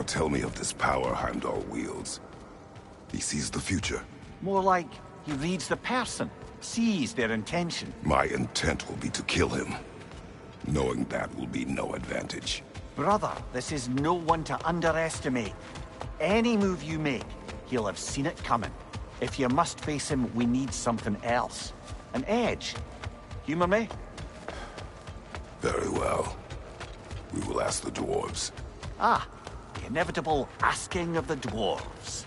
tell me of this power Heimdall wields. He sees the future. More like he reads the person, sees their intention. My intent will be to kill him. Knowing that will be no advantage. Brother, this is no one to underestimate. Any move you make, he'll have seen it coming. If you must face him, we need something else. An edge. Humor me? Very well. We will ask the dwarves. Ah, the inevitable asking of the dwarves.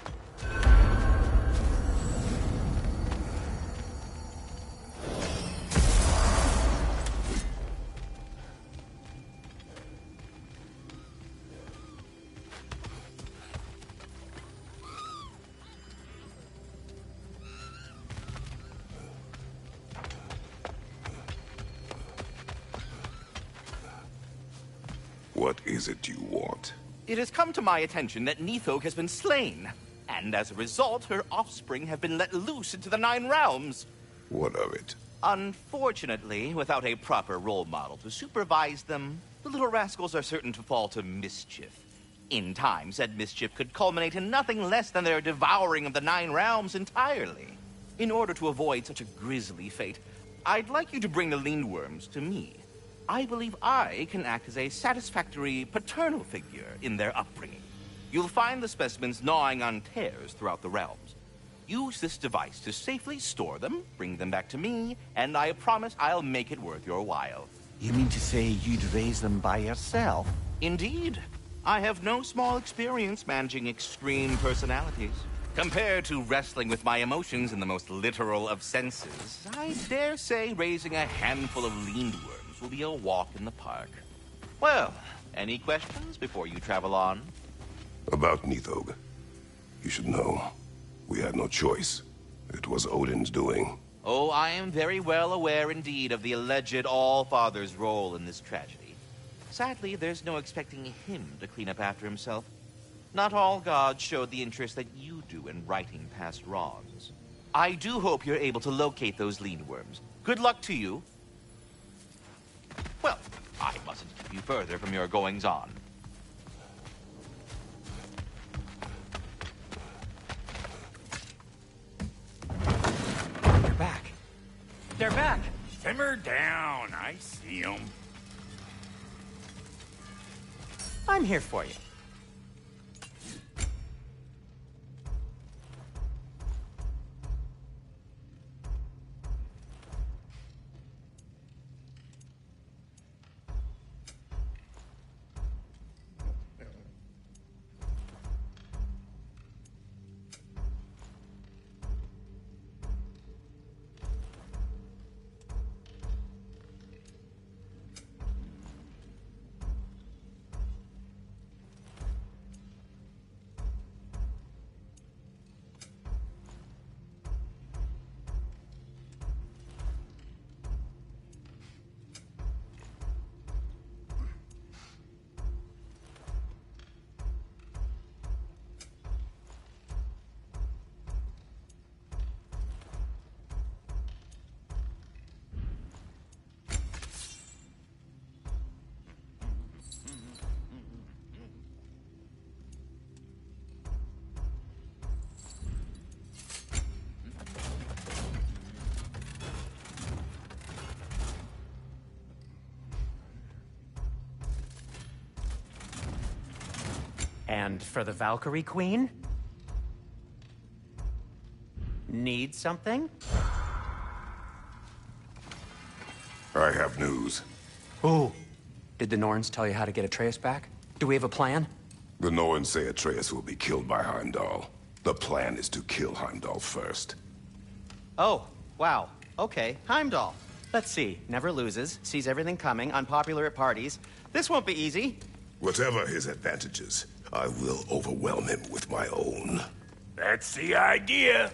What is it you want? It has come to my attention that Nithog has been slain, and as a result, her offspring have been let loose into the Nine Realms. What of it? Unfortunately, without a proper role model to supervise them, the little rascals are certain to fall to mischief. In time, said mischief could culminate in nothing less than their devouring of the Nine Realms entirely. In order to avoid such a grisly fate, I'd like you to bring the Lindworms to me. I believe I can act as a satisfactory paternal figure in their upbringing. You'll find the specimens gnawing on tears throughout the realms. Use this device to safely store them, bring them back to me, and I promise I'll make it worth your while. You mean to say you'd raise them by yourself? Indeed. I have no small experience managing extreme personalities. Compared to wrestling with my emotions in the most literal of senses, I dare say raising a handful of Lindworms will be a walk in the park. Well, any questions before you travel on? About Nithog. You should know. We had no choice. It was Odin's doing. Oh, I am very well aware indeed of the alleged All-Father's role in this tragedy. Sadly, there's no expecting him to clean up after himself. Not all gods showed the interest that you do in righting past wrongs. I do hope you're able to locate those Lindworms. Good luck to you. Well, I mustn't keep you further from your goings-on. They're back. They're back! Simmer down. I see them. I'm here for you. And for the Valkyrie Queen? Need something? I have news. Ooh. Did the Norns tell you how to get Atreus back? Do we have a plan? The Norns say Atreus will be killed by Heimdall. The plan is to kill Heimdall first. Oh, wow. Okay, Heimdall. Let's see. Never loses, sees everything coming, unpopular at parties. This won't be easy. Whatever his advantages, I will overwhelm him with my own. That's the idea.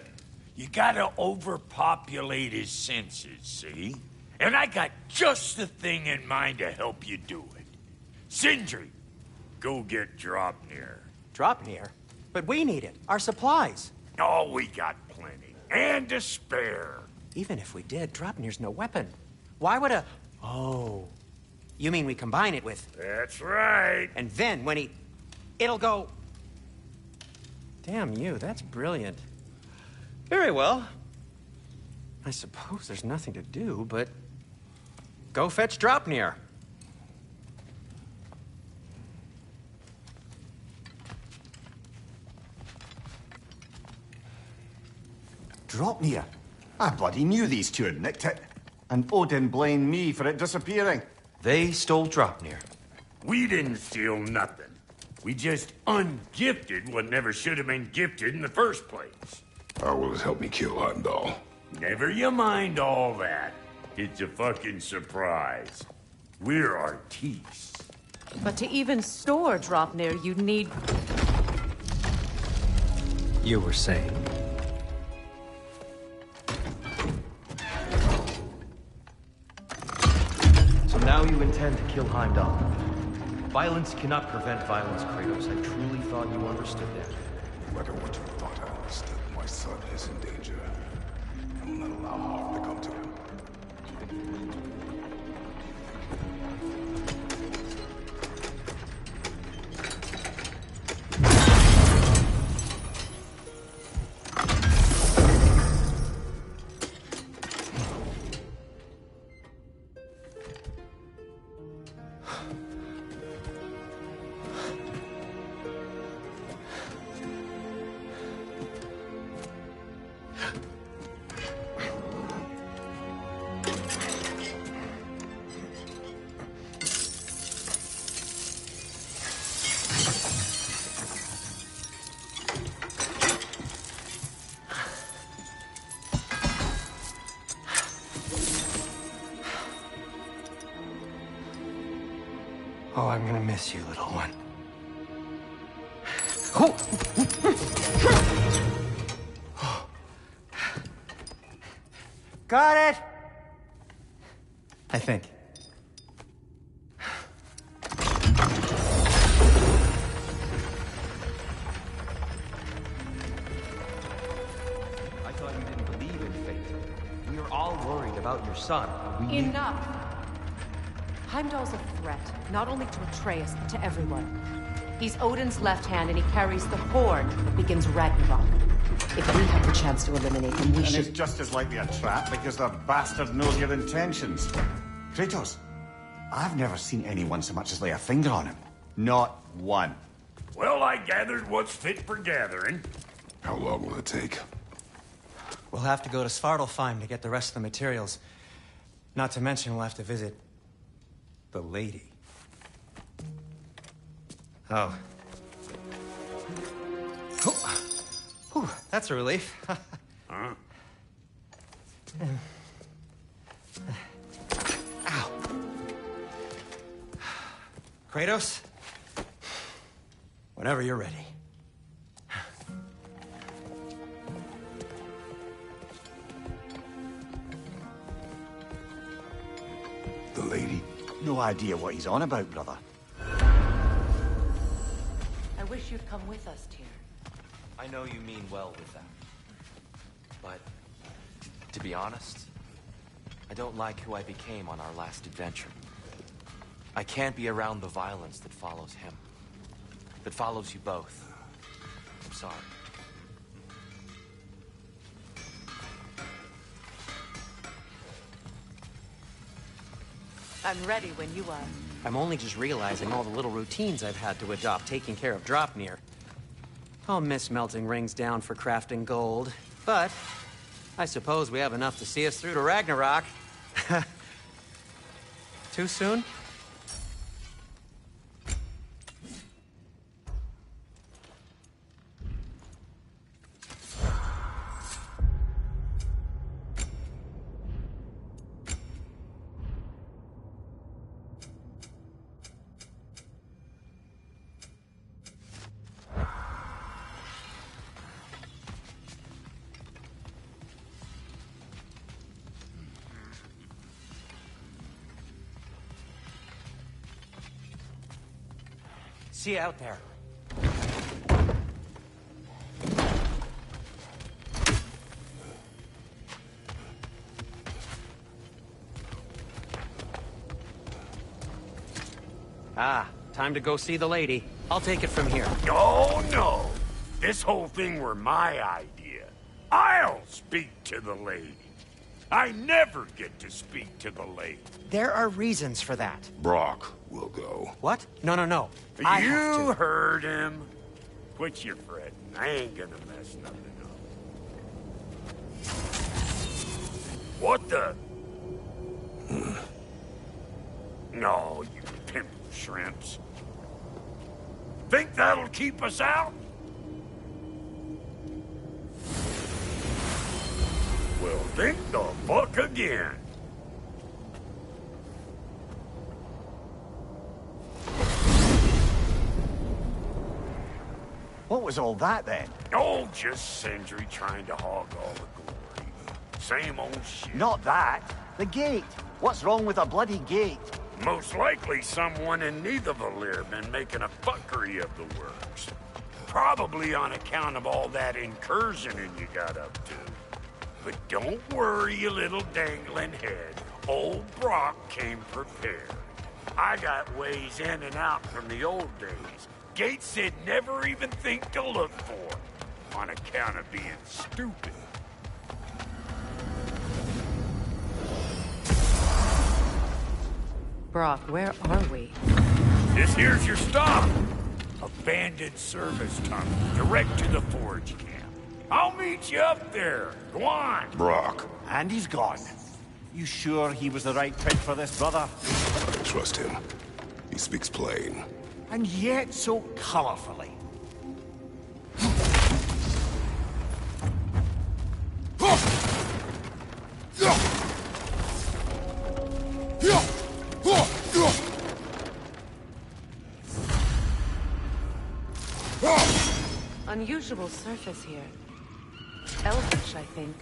You gotta overpopulate his senses, see? And I got just the thing in mind to help you do it. Sindri, go get Draupnir. Draupnir? But we need it. Our supplies. Oh, we got plenty. And to spare. Even if we did, Draupnir's no weapon. Why would a... Oh. You mean we combine it with... That's right. And then when he... It'll go... Damn you, that's brilliant. Very well. I suppose there's nothing to do, but... go fetch Dropnir. Dropnir? I bloody knew these two had nicked it. And Odin blamed me for it disappearing. They stole Dropnir. We didn't steal nothing. We just ungifted what never should have been gifted in the first place. How will it help me kill Heimdall? Never you mind all that. It's a fucking surprise. We're artistes. But to even store Dropnir, you'd need... You were saying? So now you intend to kill Heimdall. Violence cannot prevent violence, Kratos. I truly thought you understood that. No matter what you thought I understood, my son is in danger. I will not allow harm to come to him. Oh, I'm gonna miss you, little one. Got it! I think. I thought you didn't believe in fate. We are all worried about your son. We need... Enough! Heimdall's a threat, not only to Atreus, but to everyone. He's Odin's left hand, and he carries the horn that begins Ragnarok. If we have the chance to eliminate him, we And should... it's just as likely a trap because the bastard knows your intentions. Kratos, I've never seen anyone so much as lay a finger on him. Not one. Well, I gathered what's fit for gathering. How long will it take? We'll have to go to Svartalfheim to get the rest of the materials. Not to mention we'll have to visit... the lady. Oh. Oh. Whew, that's a relief. Huh? Ow. Kratos? Whenever you're ready. The lady? No idea what he's on about, brother. I wish you'd come with us, Tyr. I know you mean well with that. But, to be honest, I don't like who I became on our last adventure. I can't be around the violence that follows him. That follows you both. I'm sorry. I'm ready when you are. I'm only just realizing all the little routines I've had to adopt taking care of Dropnir. I'll miss melting rings down for crafting gold, but I suppose we have enough to see us through to Ragnarok. Too soon? See you out there. Ah, time to go see the lady. I'll take it from here. Oh, no. This whole thing were my idea. I'll speak to the lady. I never get to speak to the lady. There are reasons for that. Brock will go. What? No. I have You to. heard him. Quit your fretting. I ain't gonna mess nothing up. What the? No, you pimp shrimps. Think that'll keep us out? Well, think the fuck again. What was all that then? Oh, just Sindri trying to hog all the glory. Same old shit. Not that. The gate. What's wrong with a bloody gate? Most likely someone in Nidavellir been making a fuckery of the works. Probably on account of all that incursioning you got up to. But don't worry, you little dangling head. Old Brock came prepared. I got ways in and out from the old days. Gates they'd never even think to look for, on account of being stupid. Brock, where are we? This here's your stop. Abandoned service tunnel, direct to the forge camp. I'll meet you up there. Go on. Brock, And he's gone. You sure he was the right pick for this, brother? I trust him. He speaks plain. And yet so colorfully. Unusual surface here. Elvish, I think.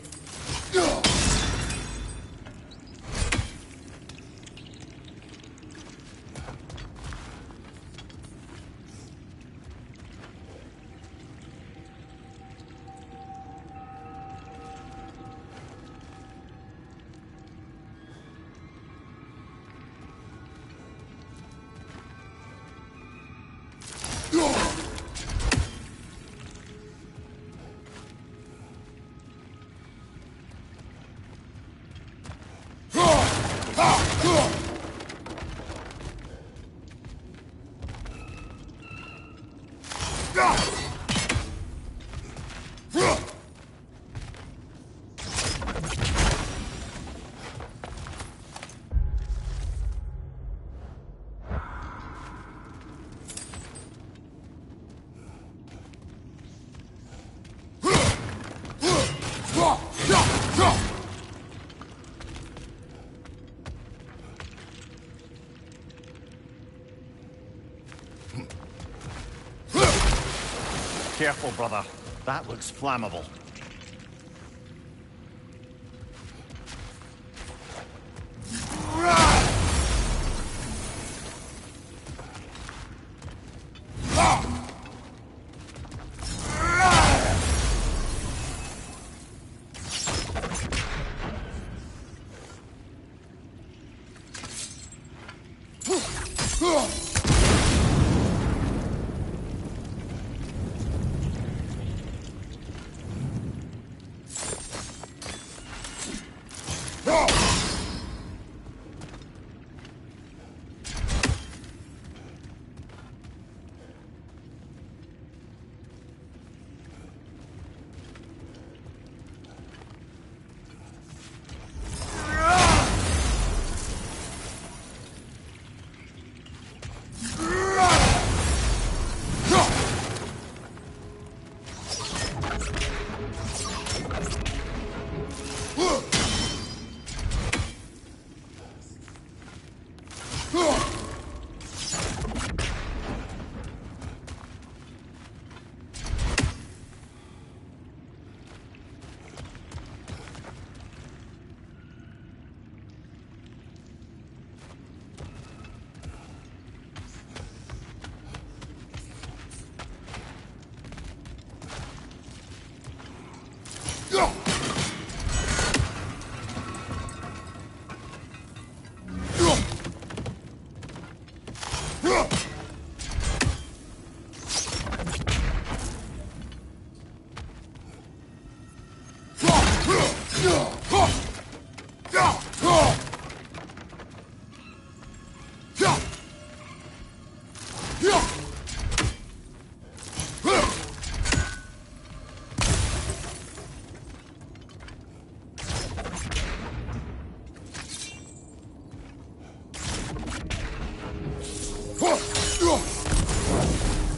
Careful, brother. That looks flammable.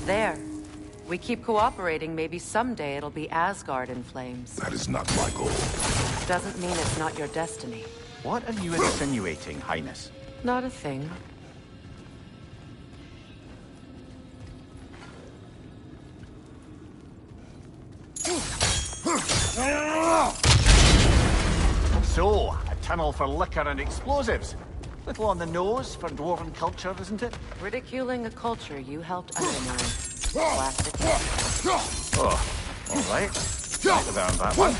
There. We keep cooperating, maybe someday it'll be Asgard in flames. That is not my goal. Doesn't mean it's not your destiny. What are you insinuating, Highness? Not a thing. So, a tunnel for liquor and explosives. Little on the nose for dwarven culture, isn't it? Ridiculing a culture you helped undermine. Classic. Oh, all right. Write down that one.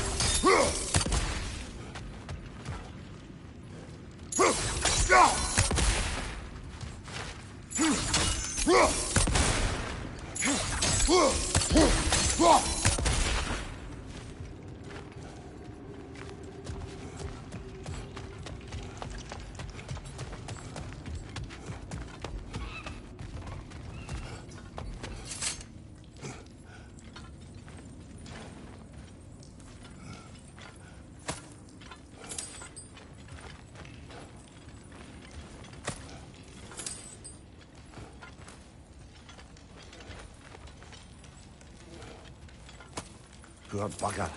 Poor bugger.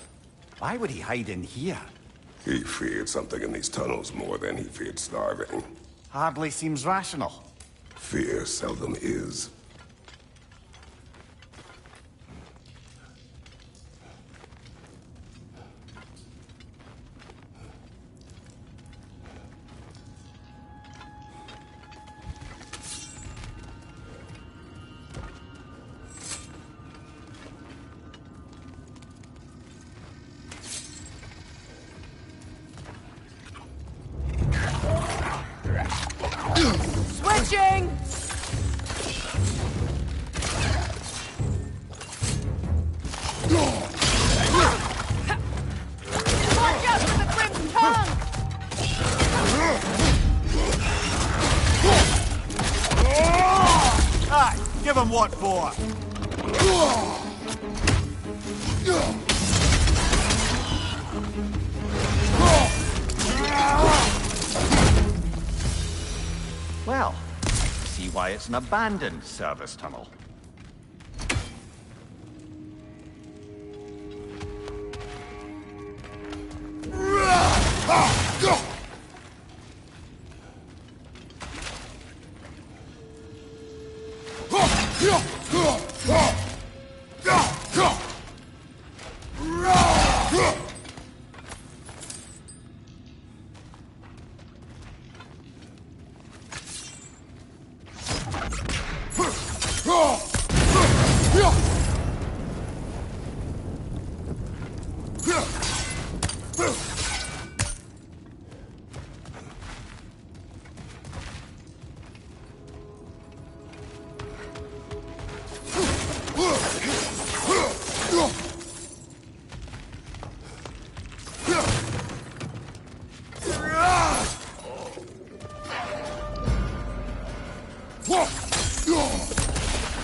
Why would he hide in here? He feared something in these tunnels more than he feared starving. Hardly seems rational. Fear seldom is. Switching! Watch out for the crimson tongue! Aye, give him what for. Well, see why it's an abandoned service tunnel.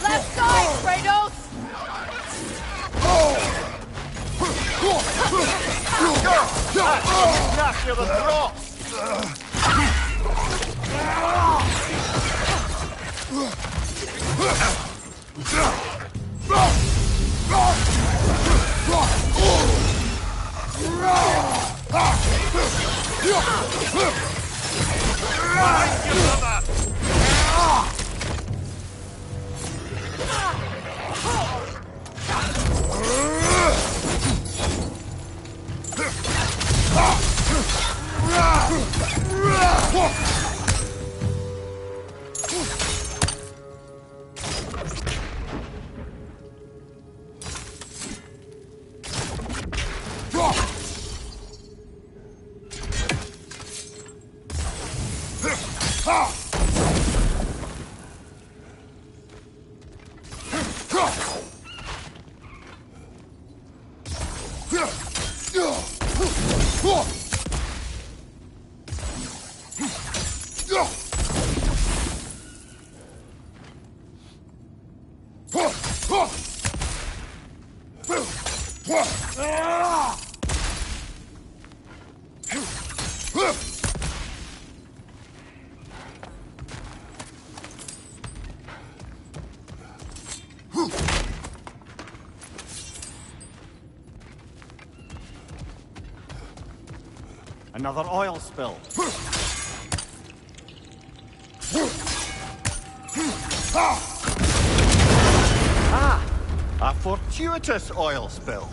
Left side, Kratos! Knock you the drops! Another oil spill. Ah! A fortuitous oil spill.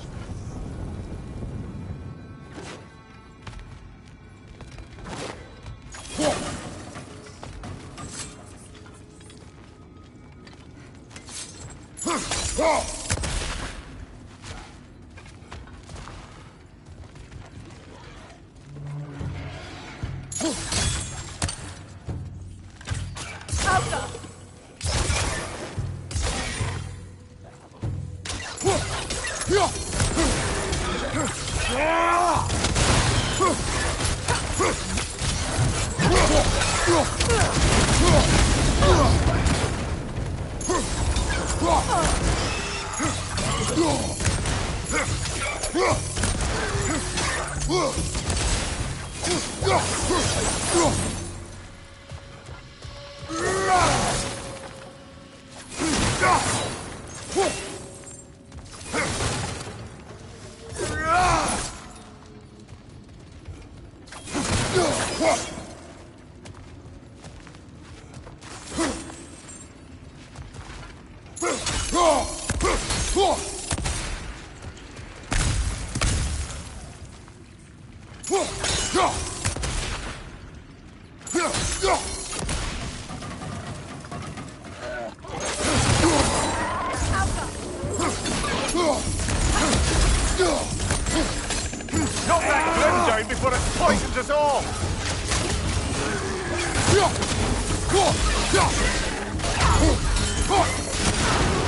Knock that glim down before it poisons us all!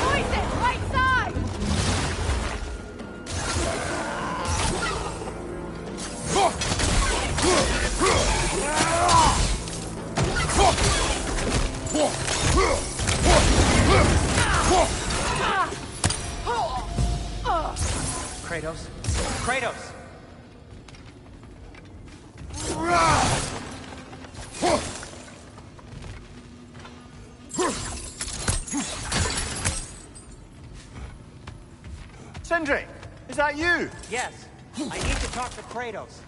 Poison! Right side! Kratos? Kratos! Sindri, is that you? Yes. I need to talk to Kratos.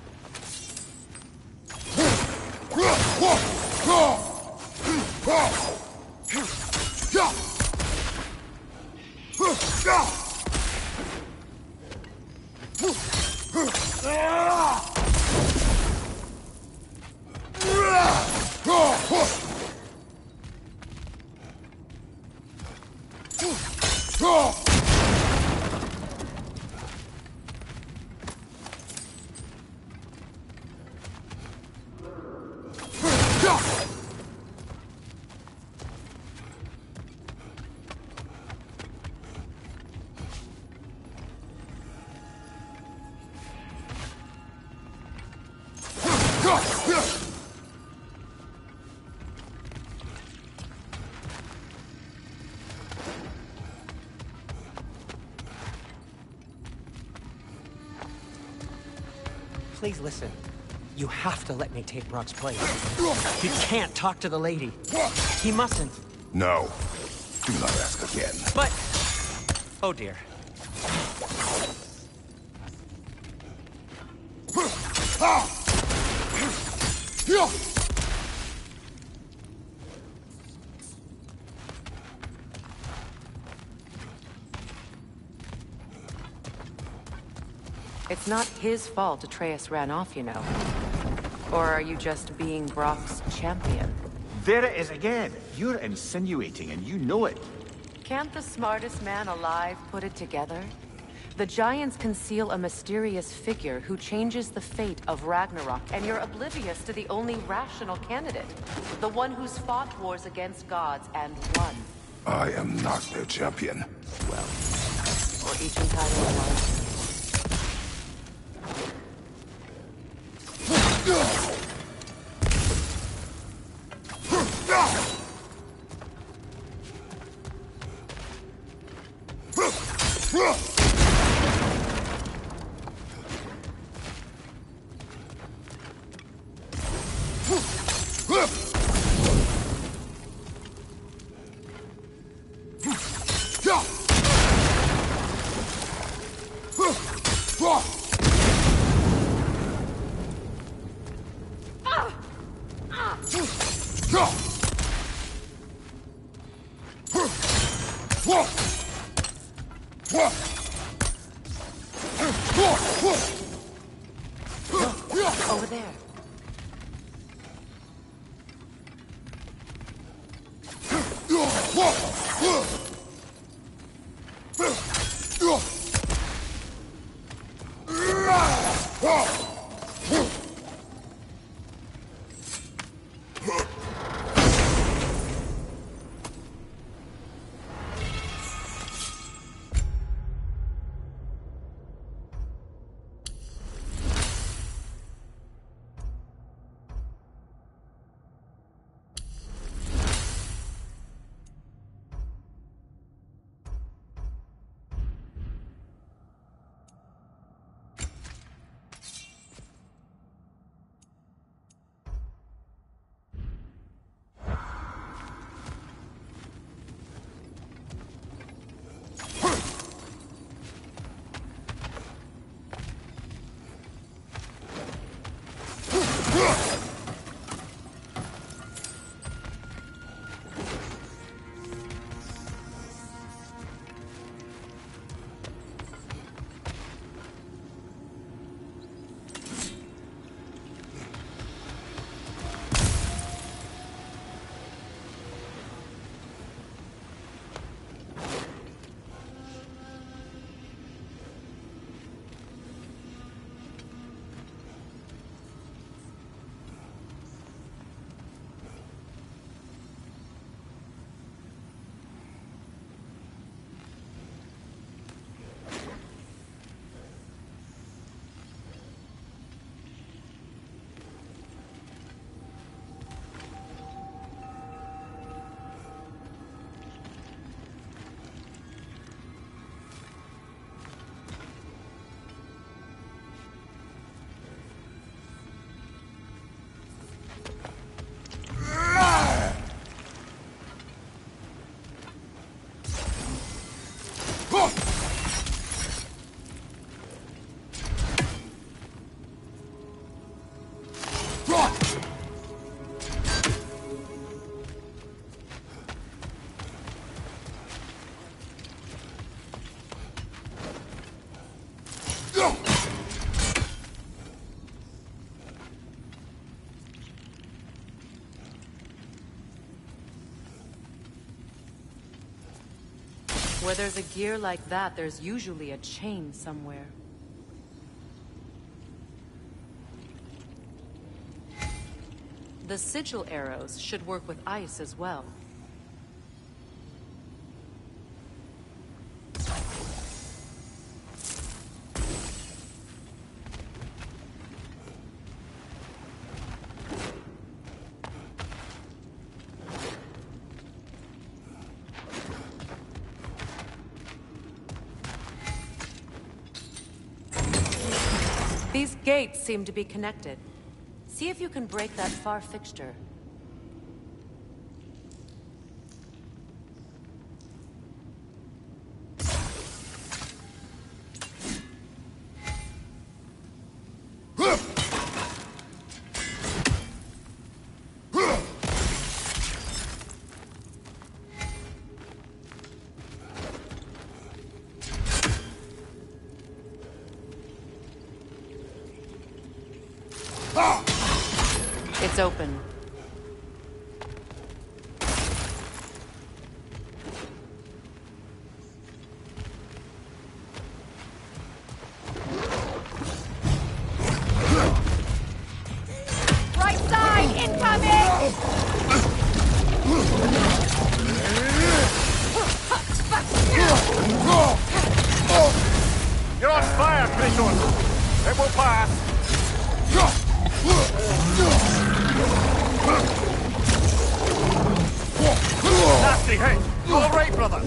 Please listen. You have to let me take Brock's place. You can't talk to the lady. He mustn't. No. Do not ask again. But... Oh dear. It's not his fault Atreus ran off, you know. Or are you just being Brock's champion? There it is again. You're insinuating and you know it. Can't the smartest man alive put it together? The Giants conceal a mysterious figure who changes the fate of Ragnarok, and you're oblivious to the only rational candidate. The one who's fought wars against gods and won. I am not their champion. Well, or each entitled one. Over there. Where there's a gear like that, there's usually a chain somewhere. The sigil arrows should work with ice as well. These gates seem to be connected. See if you can break that far fixture. It's open. Right side, incoming! You're on fire, Kratos! It will pass! Nasty hit! You all right, brother?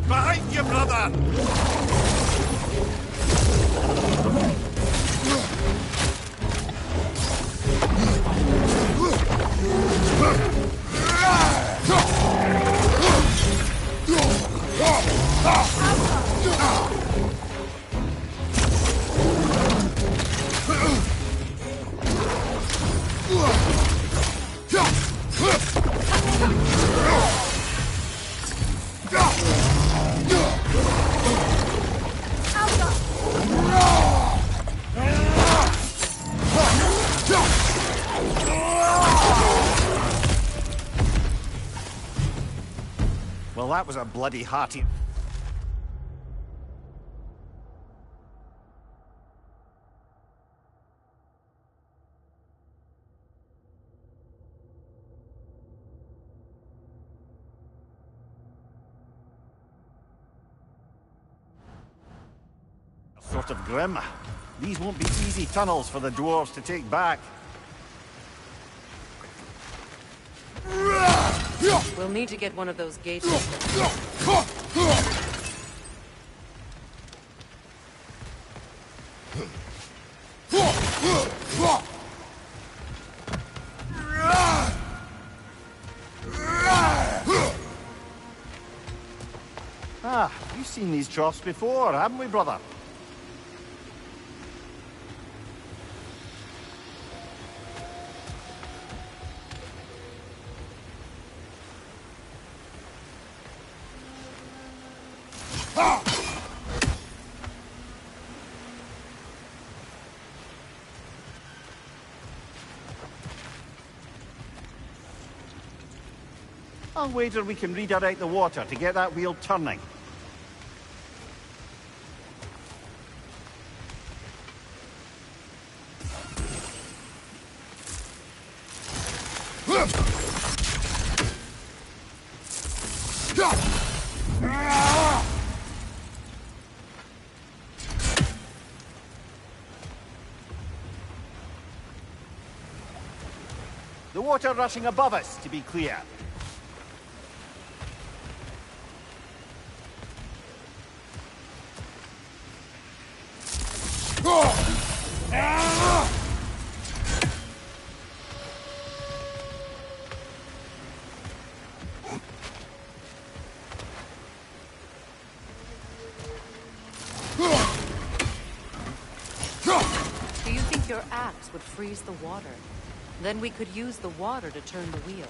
Behind you, brother! Well, that was a bloody hearty... sort of grim. These won't be easy tunnels for the dwarves to take back. We'll need to get one of those gates. Ah, we've seen these troughs before, haven't we, brother? I'll wager we can redirect the water to get that wheel turning. The water rushing above us, to be clear. Do you think your axe would freeze the water? Then we could use the water to turn the wheel.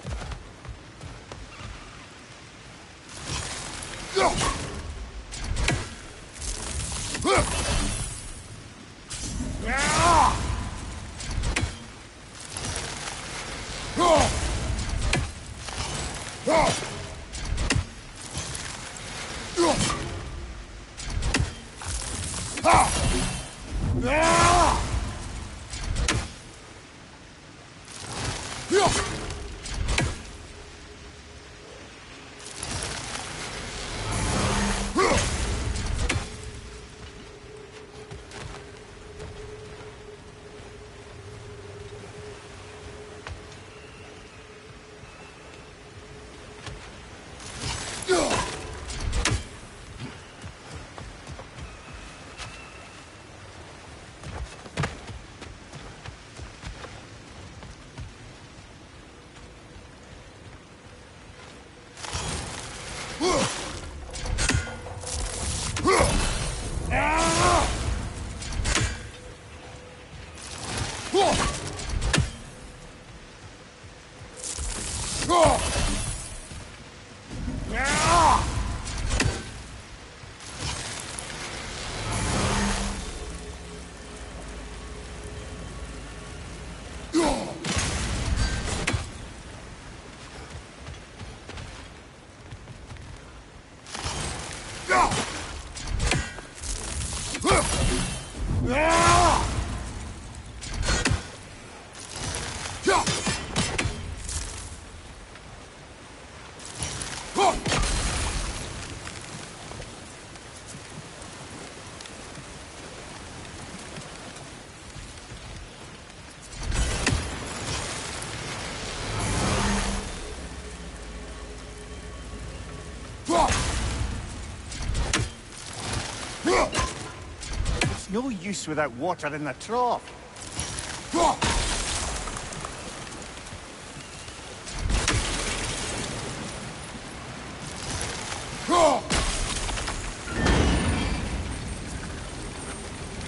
It's no use without water in the trough.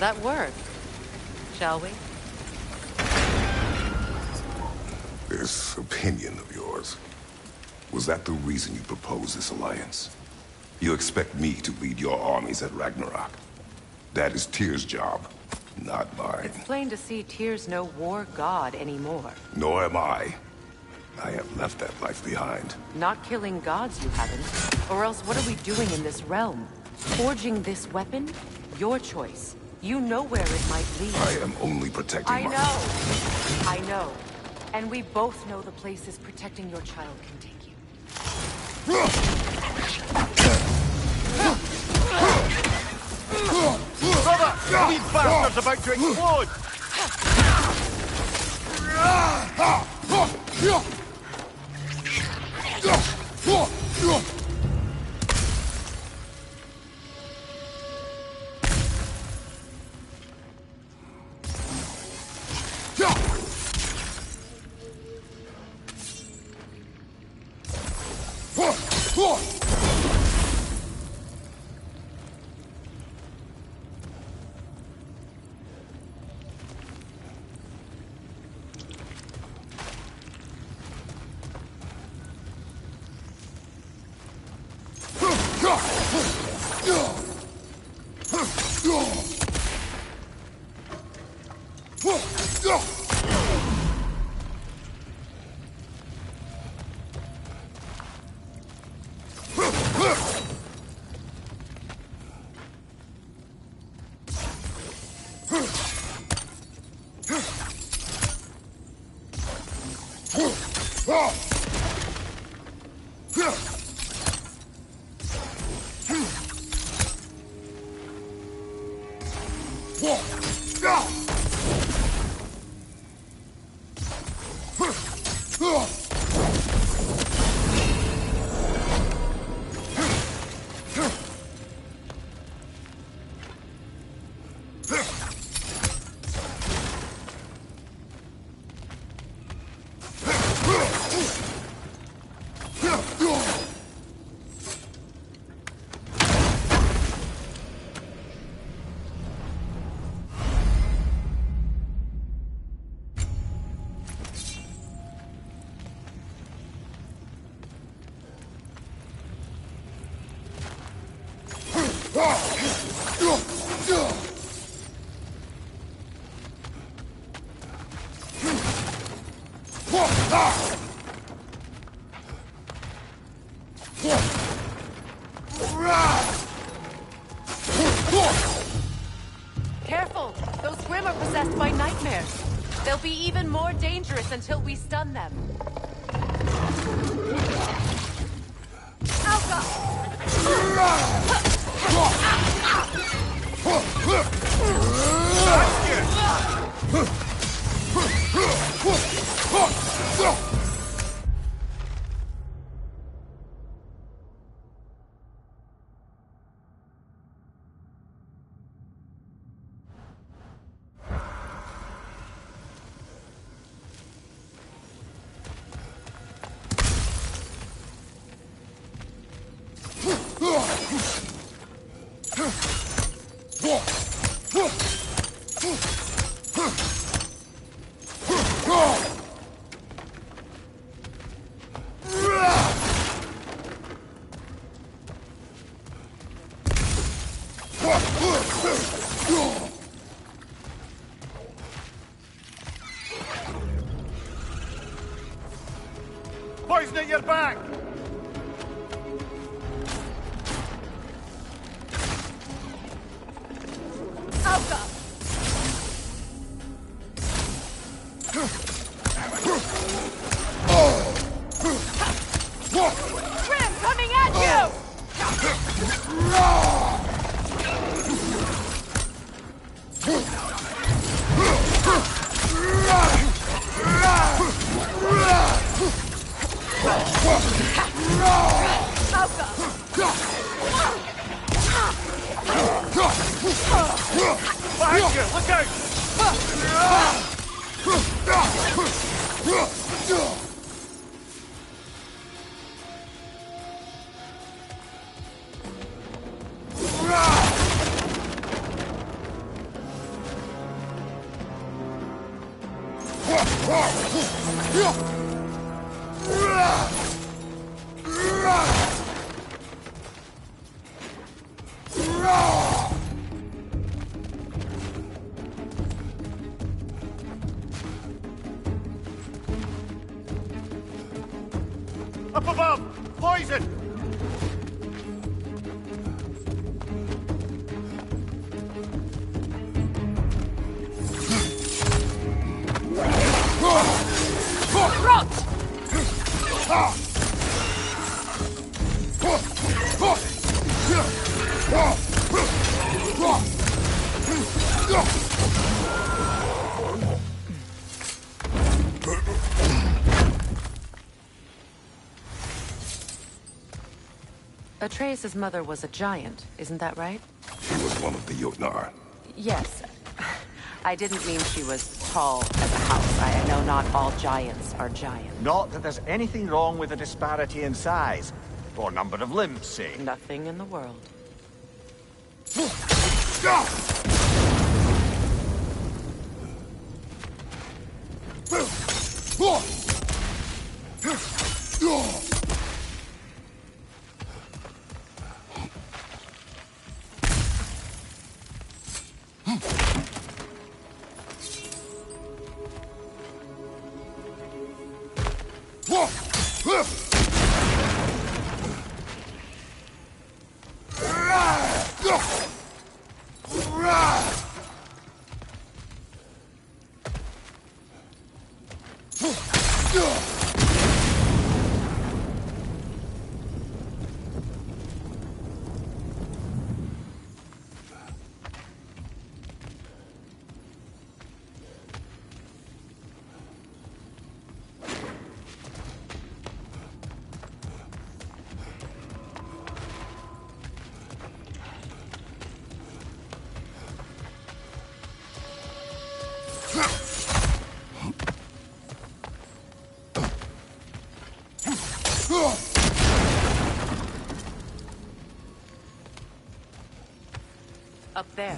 That work, shall we? This opinion of yours, was that the reason you proposed this alliance? You expect me to lead your armies at Ragnarok? That is Tyr's job, not mine. It's plain to see Tyr's no war god anymore. Nor am I. I have left that life behind. Not killing gods, you haven't. Or else what are we doing in this realm? Forging this weapon? Your choice. You know where it might lead. I am only protecting I know. And we both know the places protecting your child can take you. Brother! These bastards about to explode! Careful! Those Grim are possessed by nightmares. They'll be even more dangerous until we stun them. Poison at your back! Grim coming at you! Behind you! Look out! Up above! Poison! Atreus' mother was a giant, isn't that right? She was one of the Jotnar. Yes. I didn't mean she was tall as a house. I know not all giants are giant. Not that there's anything wrong with a disparity in size, or number of limbs, say. Nothing in the world. Up there.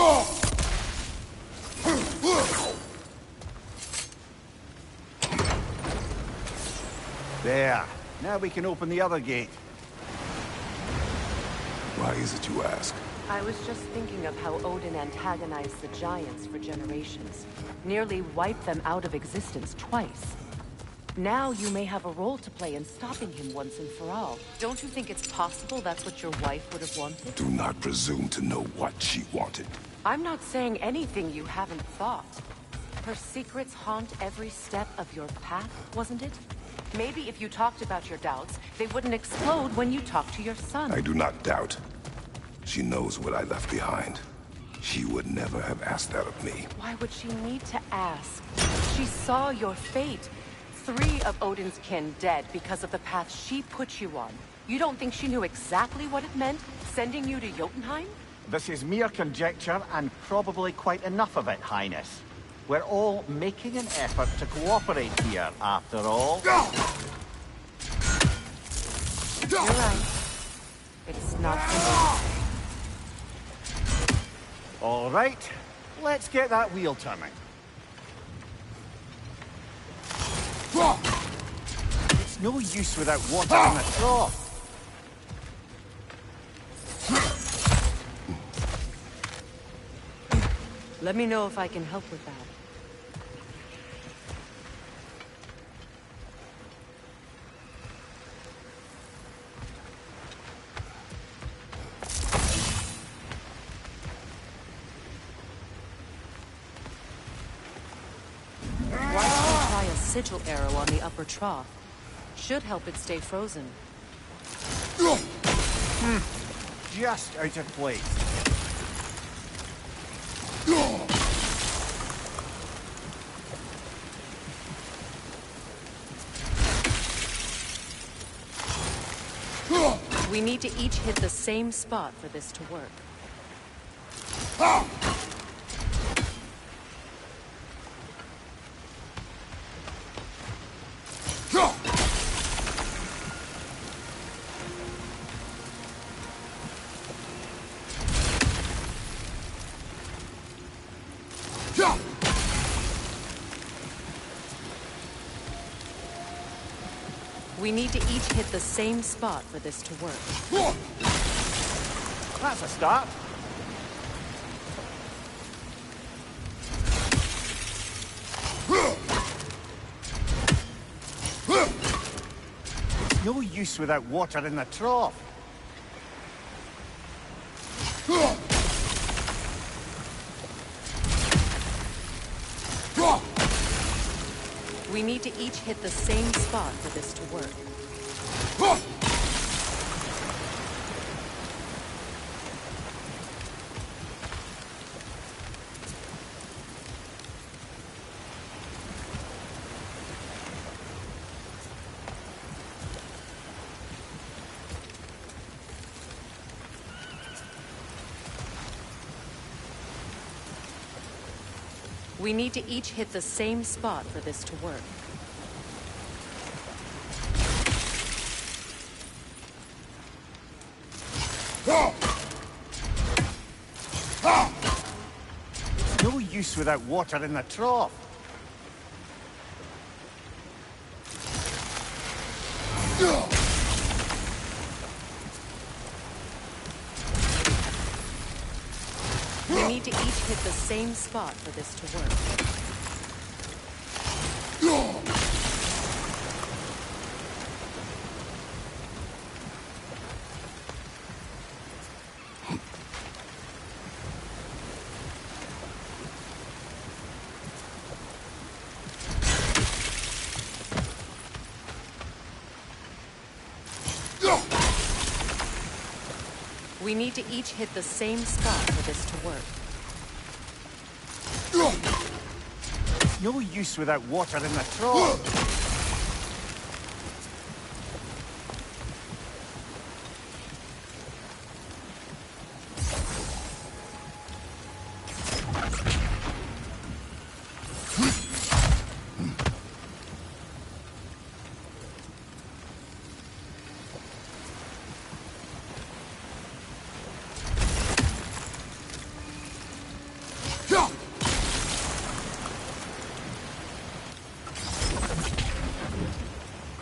Oh! There. Now we can open the other gate. Why is it you ask? I was just thinking of how Odin antagonized the Giants for generations. Nearly wiped them out of existence twice. Now you may have a role to play in stopping him once and for all. Don't you think it's possible that's what your wife would have wanted? Do not presume to know what she wanted. I'm not saying anything you haven't thought. Her secrets haunt every step of your path, wasn't it? Maybe if you talked about your doubts, they wouldn't explode when you talked to your son. I do not doubt. She knows what I left behind. She would never have asked that of me. Why would she need to ask? She saw your fate. 3 of Odin's kin dead because of the path she put you on. You don't think she knew exactly what it meant, sending you to Jotunheim? This is mere conjecture, and probably quite enough of it, Highness. We're all making an effort to cooperate here, after all. You're right. It's not for me. All right, let's get that wheel turning. It's no use without water in the trough. Let me know if I can help with that. Why don't you try a sigil arrow on the upper trough? Should help it stay frozen. Just out of place. We need to each hit the same spot for this to work. We need to each hit the same spot for this to work. That's a start. It's no use without water in the trough. We need to each hit the same spot for this to work. We need to each hit the same spot for this to work. It's no use without water in the trough. We need to each hit the same spot for this to work. We need to each hit the same spot for this to work. It's no use without water in the trough.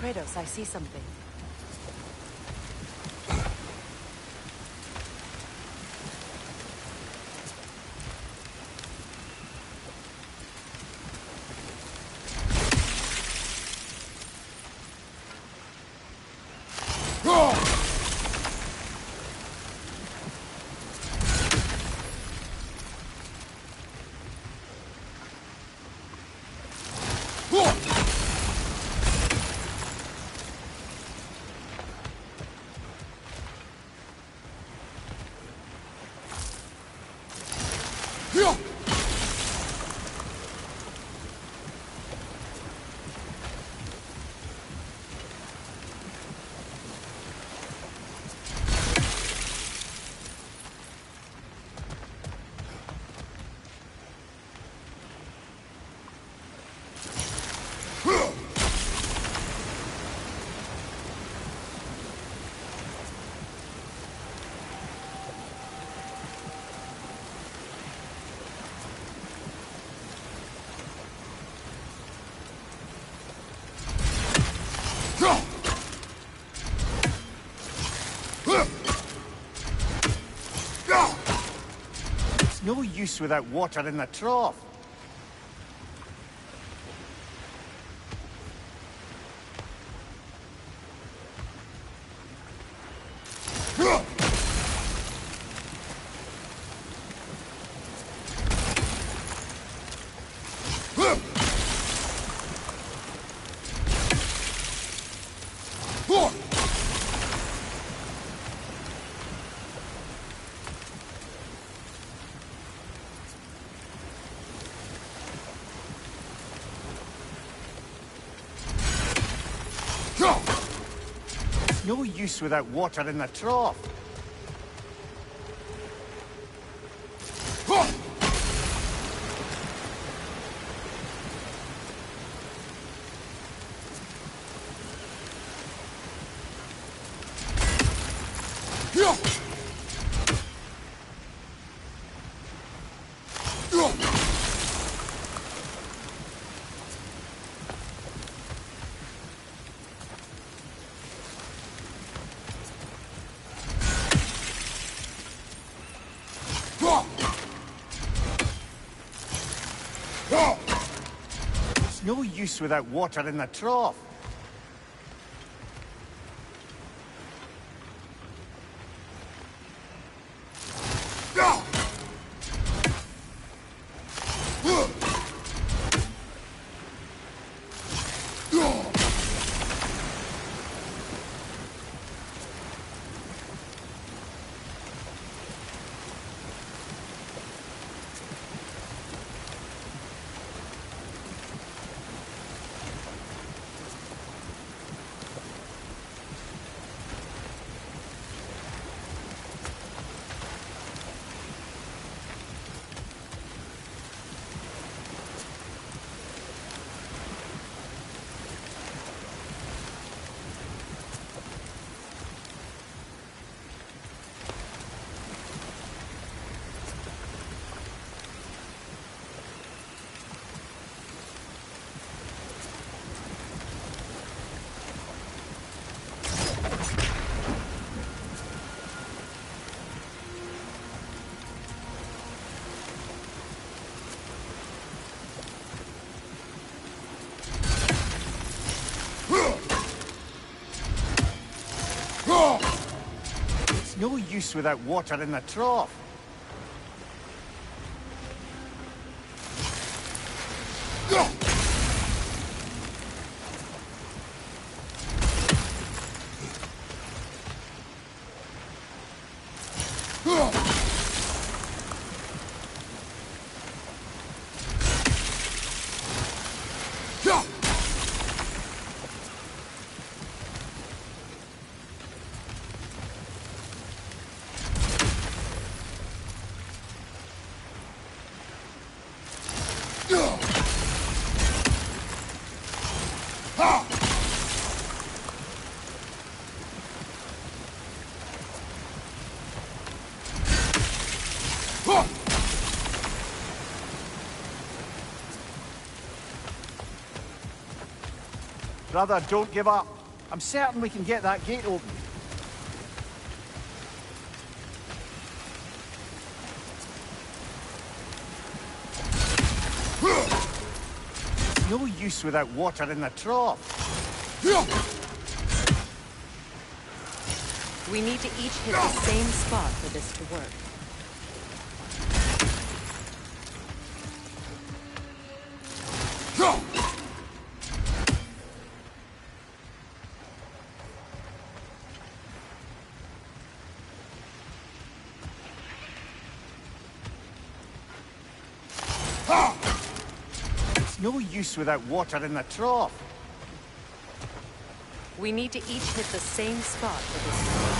Kratos, I see something. It's no use without water in the trough. No use without water in the trough. It's no use without water in the trough. It's no use without water in the trough. Brother, don't give up. I'm certain we can get that gate open. It's no use without water in the trough. We need to each hit the same spot for this to work. It's no use without water in the trough. We need to each hit the same spot for this to work.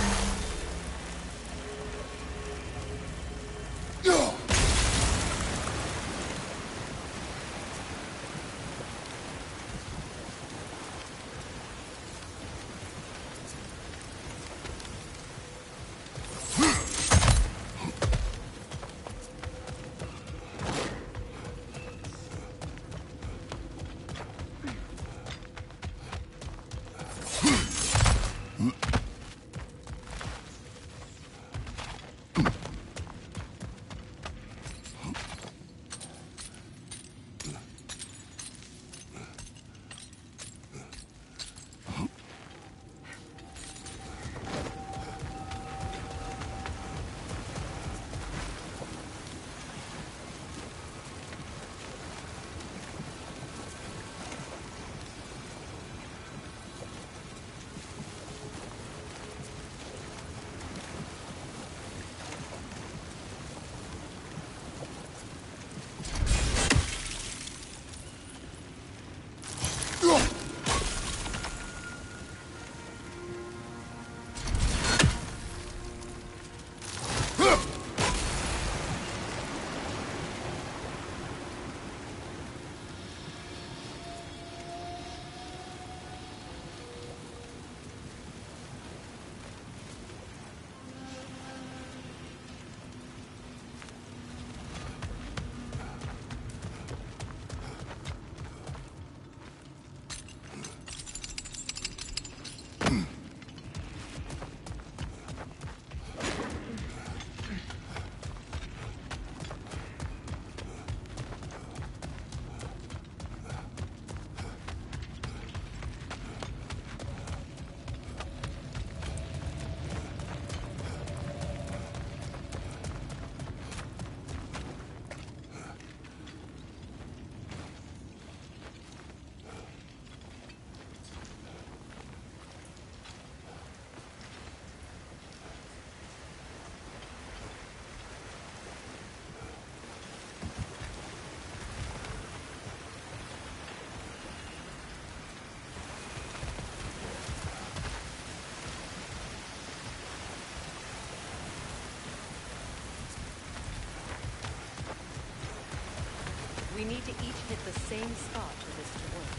We need to each hit the same spot for this to work.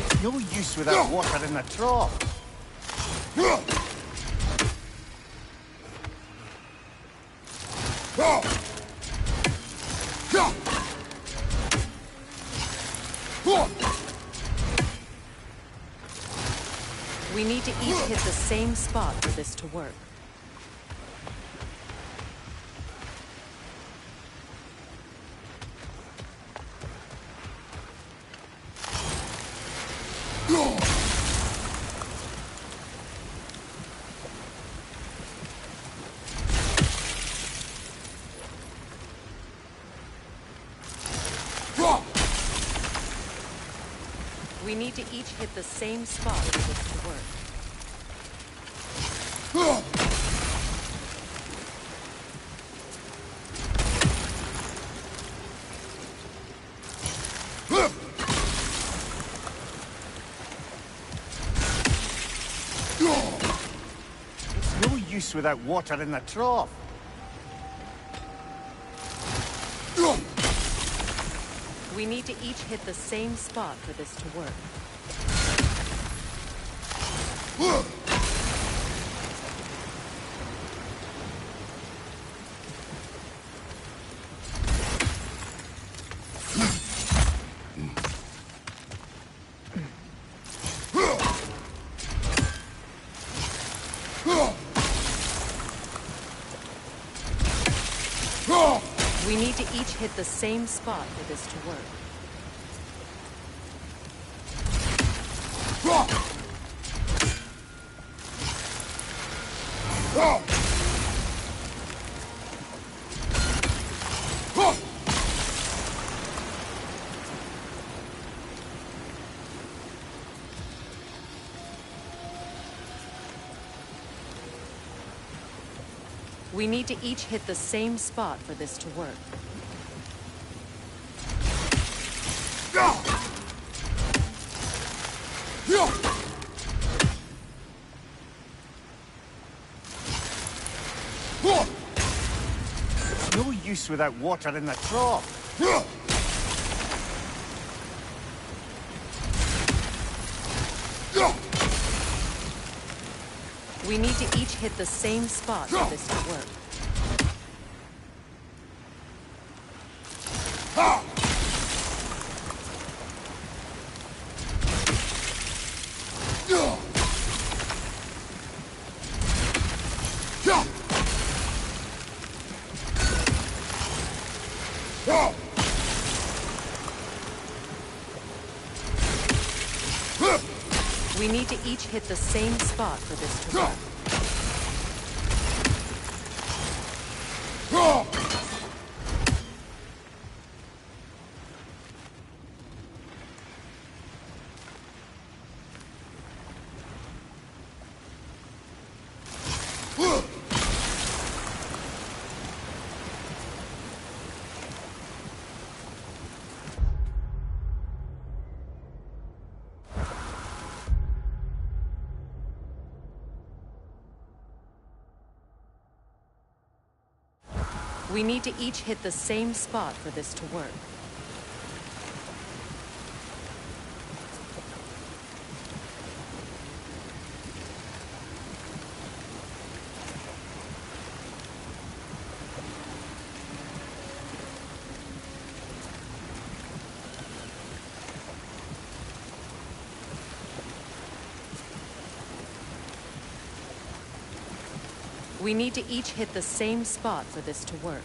It's no use without water in the trough. We need to each hit the same spot for this to work. We need to each hit the same spot for this to work. It's no use without water in the trough. We need to each hit the same spot for this to work. We need to each hit the same spot for this to work. We need to each hit the same spot for this to work. It's no use without water in the trough. We need to each hit the same spot for this to work. We need to each hit the same spot for this to work. We need to each hit the same spot for this to work. We need to each hit the same spot for this to work.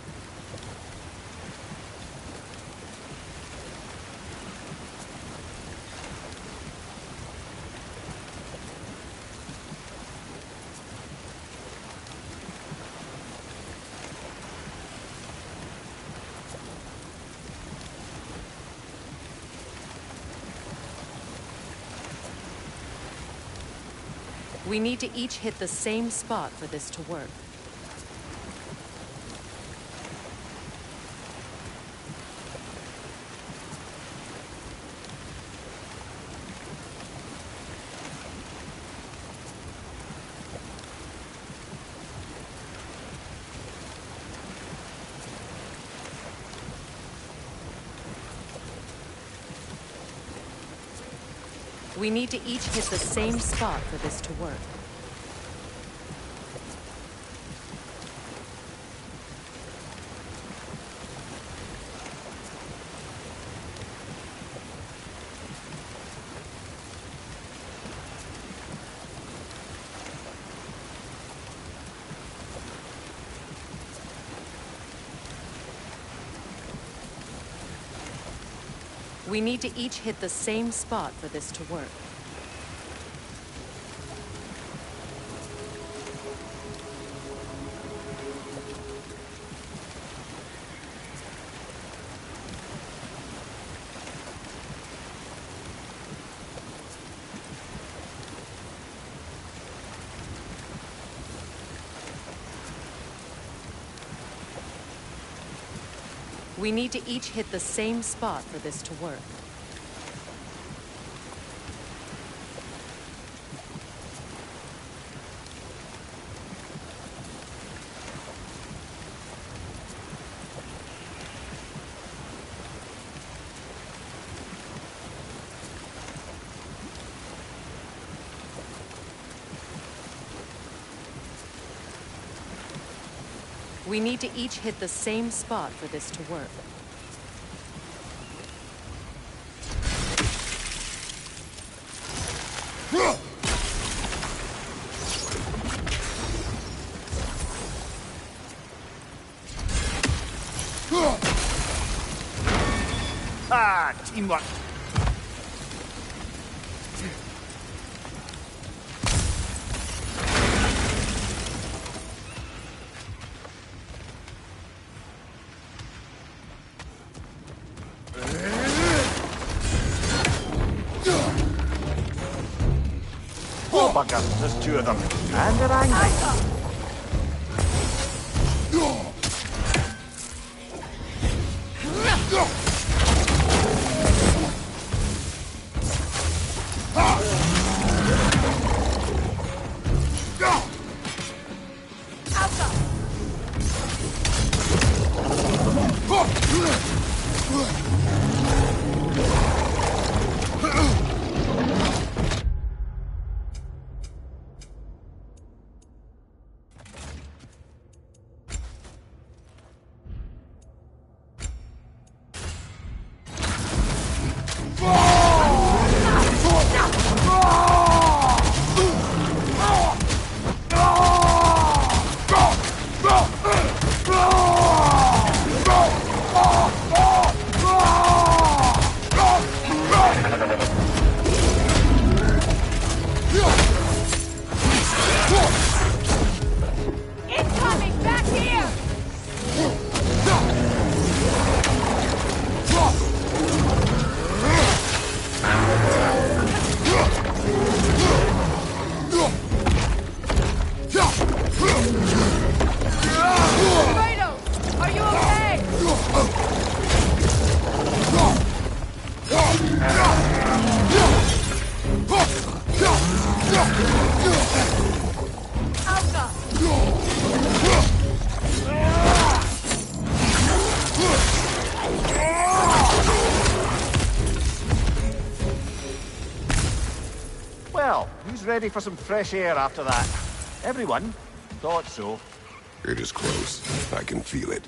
We need to each hit the same spot for this to work. We need to each hit the same spot for this to work. We need to each hit the same spot for this to work. We need to each hit the same spot for this to work. We need to each hit the same spot for this to work. teamwork. Oh, bugger, there's two of them. And they're angry. Incoming! Back here! Kratos! Are you okay? Alka! Well, who's ready for some fresh air after that? Everyone? Thought so. It is close. I can feel it.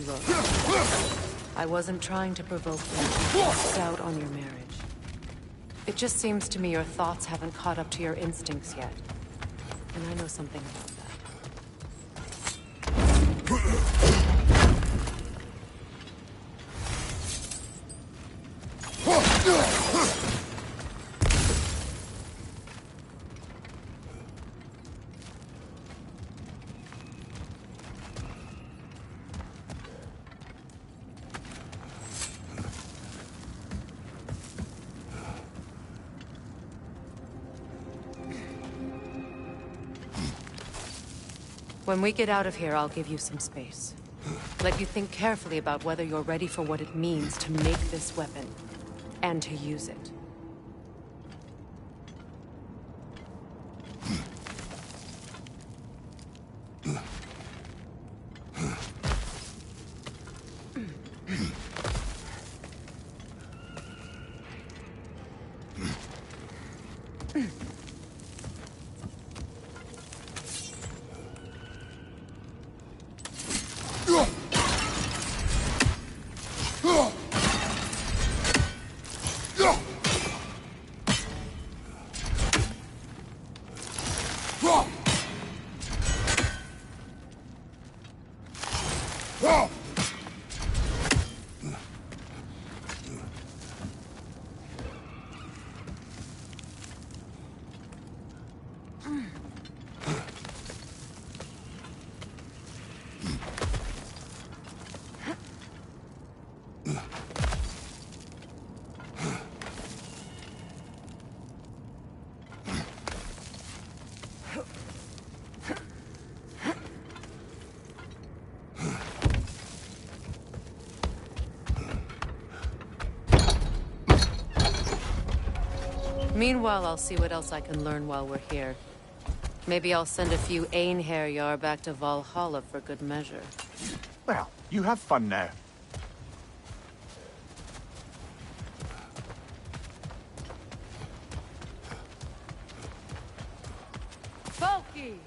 look. I wasn't trying to provoke you to doubt on your marriage. It just seems to me your thoughts haven't caught up to your instincts yet. And I know something about that. When we get out of here, I'll give you some space. Let you think carefully about whether you're ready for what it means to make this weapon, and to use it. Meanwhile, I'll see what else I can learn while we're here. Maybe I'll send a few Einherjar back to Valhalla for good measure. Well, you have fun now. Bulky!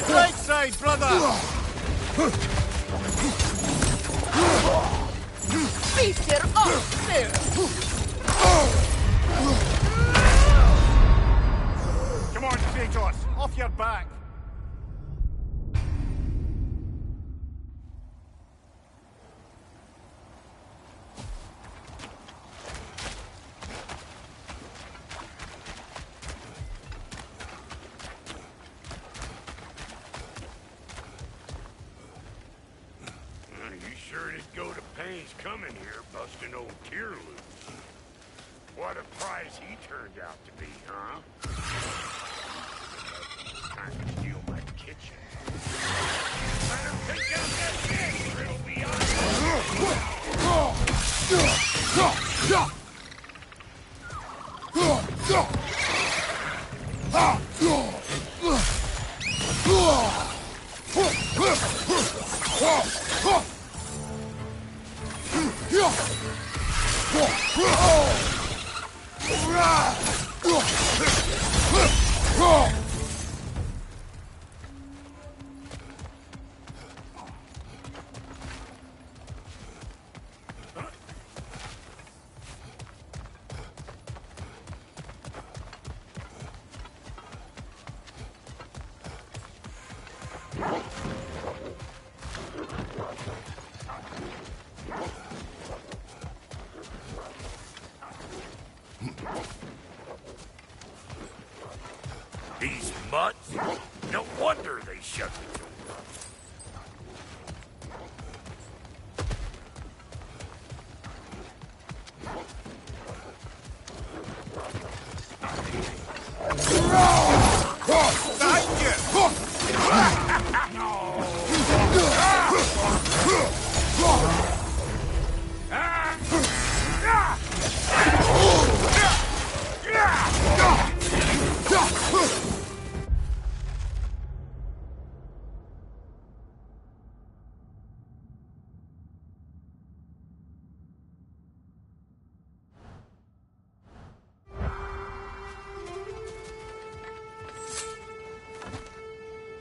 Right side, brother! Beast it up there! Come on, Kratos, off your back! You sure did go to pains coming here, busting old Tyr loose. What a prize he turned out to be, huh? Trying to steal my kitchen. Better pick up that shit, or it'll be These mutts? No wonder they shut the door.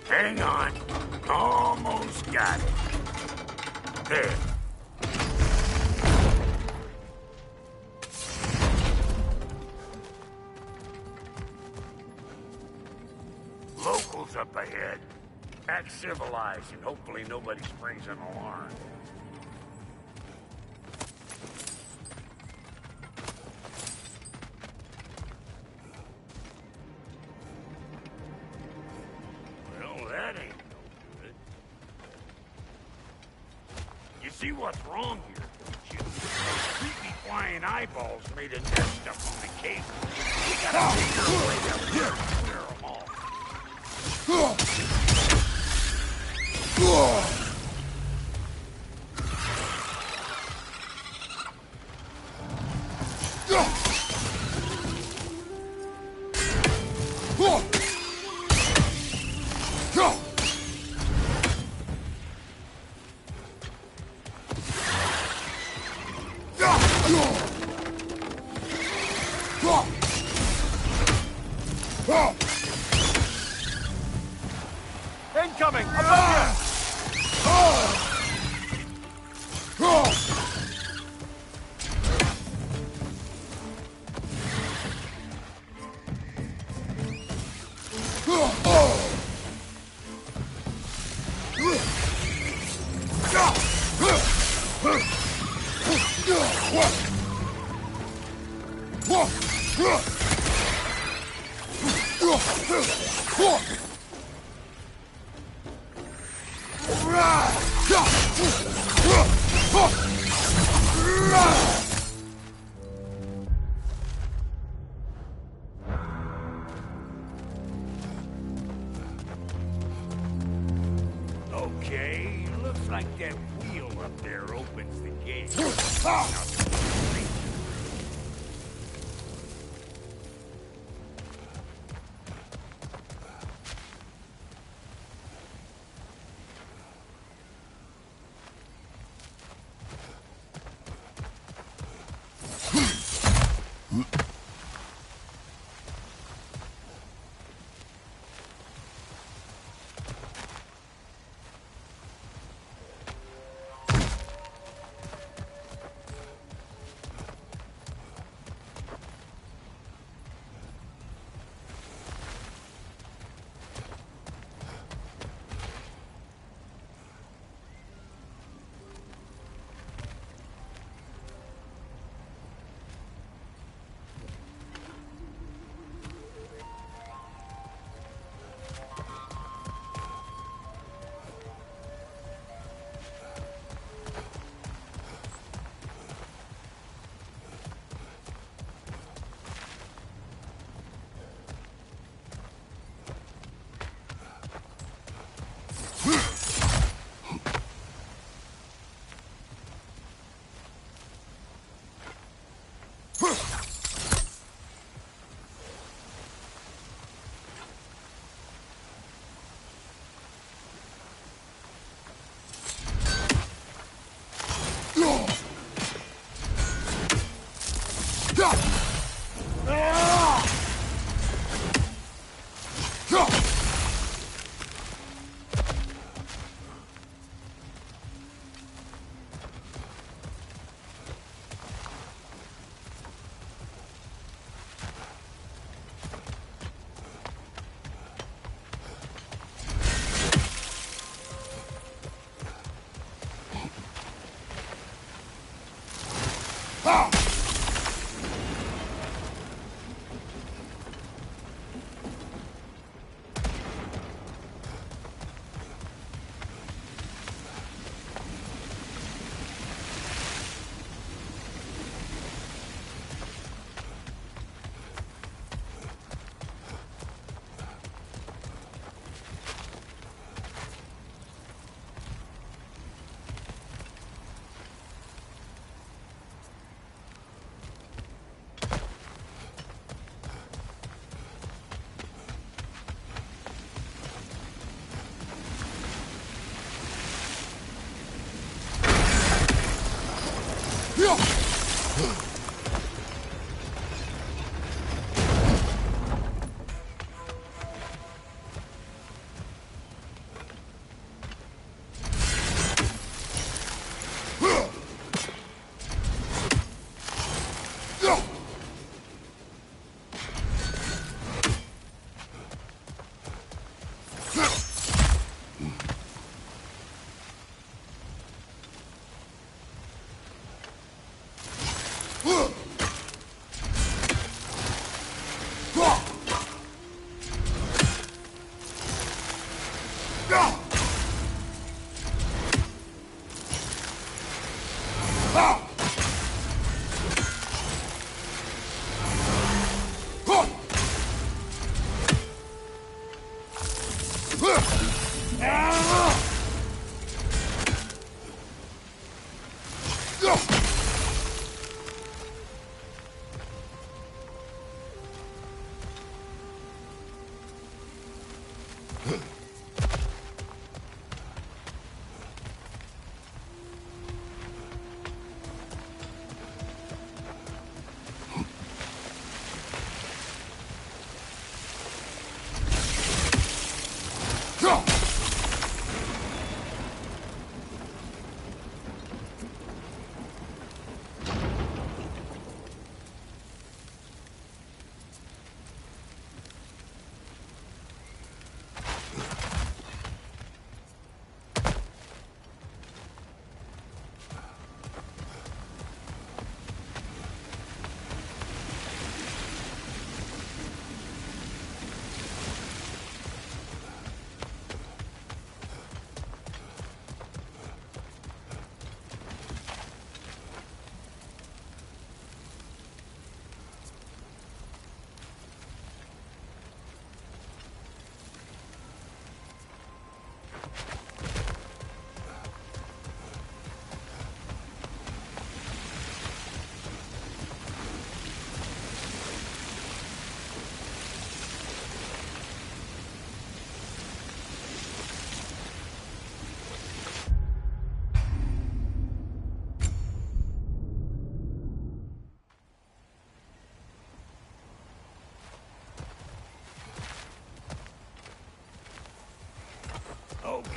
Hang on. Almost got it. There. Locals up ahead. Act civilized and hopefully nobody springs an alarm. Well, that ain't no good. You see what's wrong here, don't you? Creepy flying eyeballs made a nest up on the cable. We gotta figure a way to clear them all. Incoming! Above Okay, looks like that wheel up there opens the gate.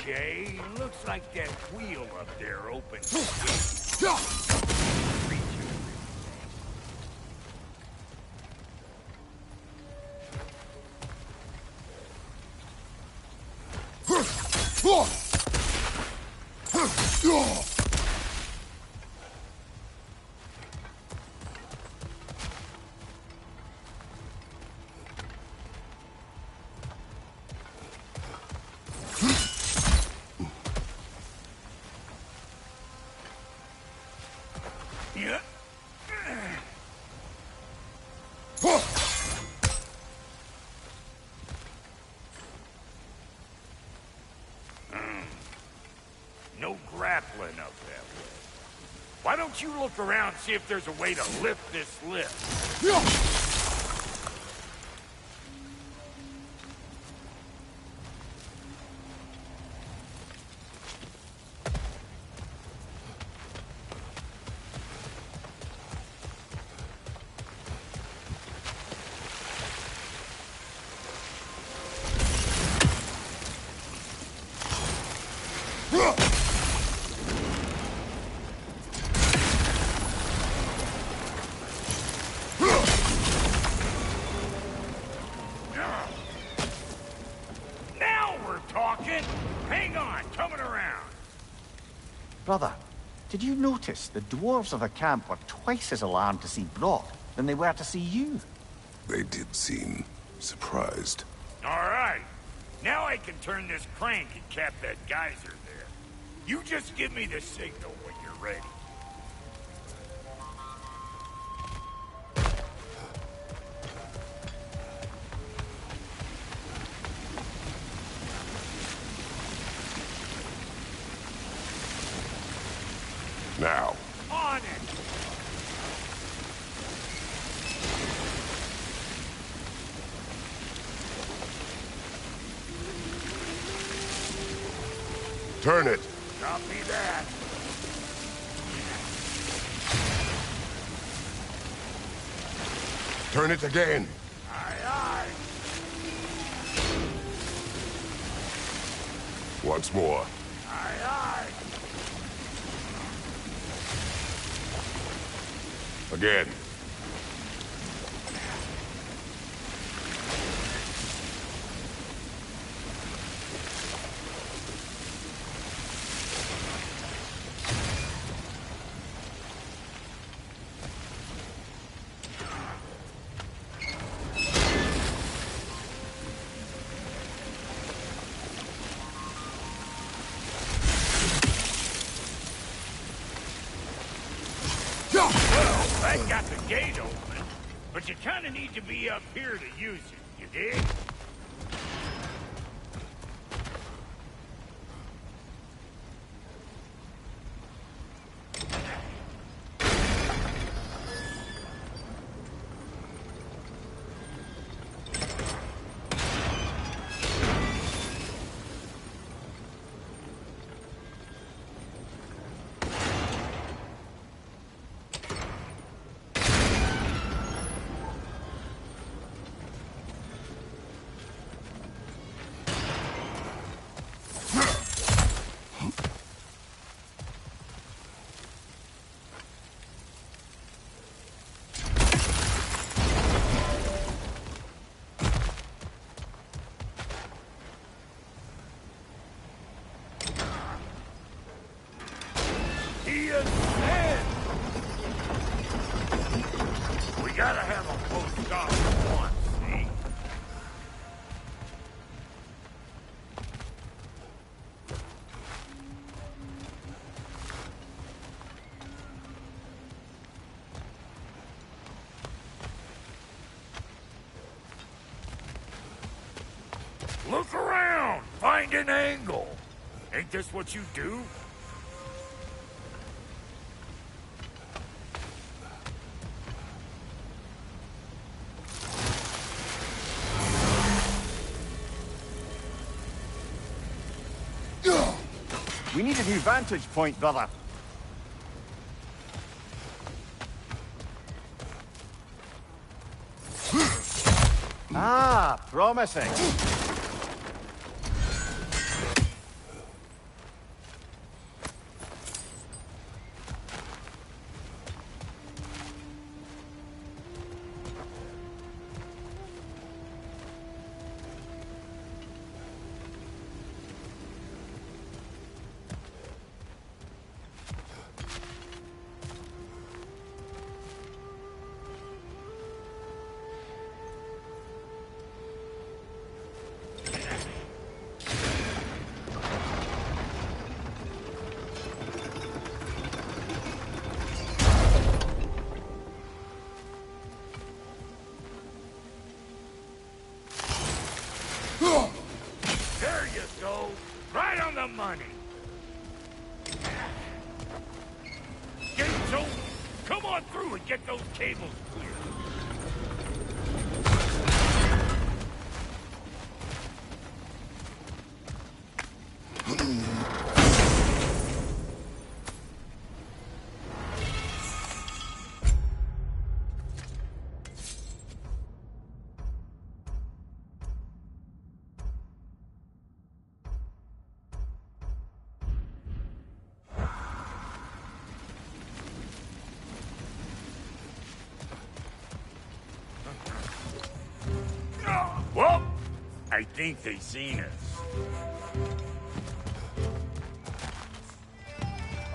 Okay, looks like that wheel up there opens. Yeah. No grappling up that way. Why don't you look around and see if there's a way to lift this lift? Now we're talking! Hang on, coming around. Brother, did you notice the dwarves of the camp were twice as alarmed to see Brock than they were to see you? They did seem surprised. All right. Now I can turn this crank and cap that geyser there. You just give me the signal when you're ready. Now. On it! Turn it. Copy that. Turn it again. Aye, aye. Once more. Aye, aye. Again. Well, that got the gate open, but you kind of need to be up here to use it, you dig? He is dead! We gotta have a close stop for once, see? Look around! Find an angle! Ain't this what you do? We need a new vantage point, brother. Ah, promising. go. Right on the money. Gates open. Come on through and get those cables clear. Well, I think they seen us.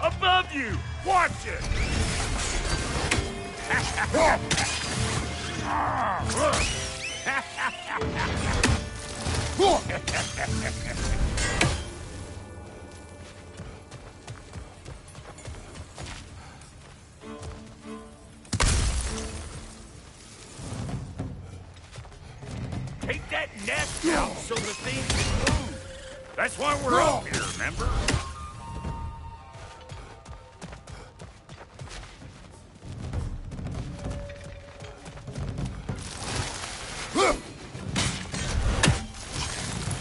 Above you! Watch it! Take that nest out so the thing can move. That's why we're up here, remember?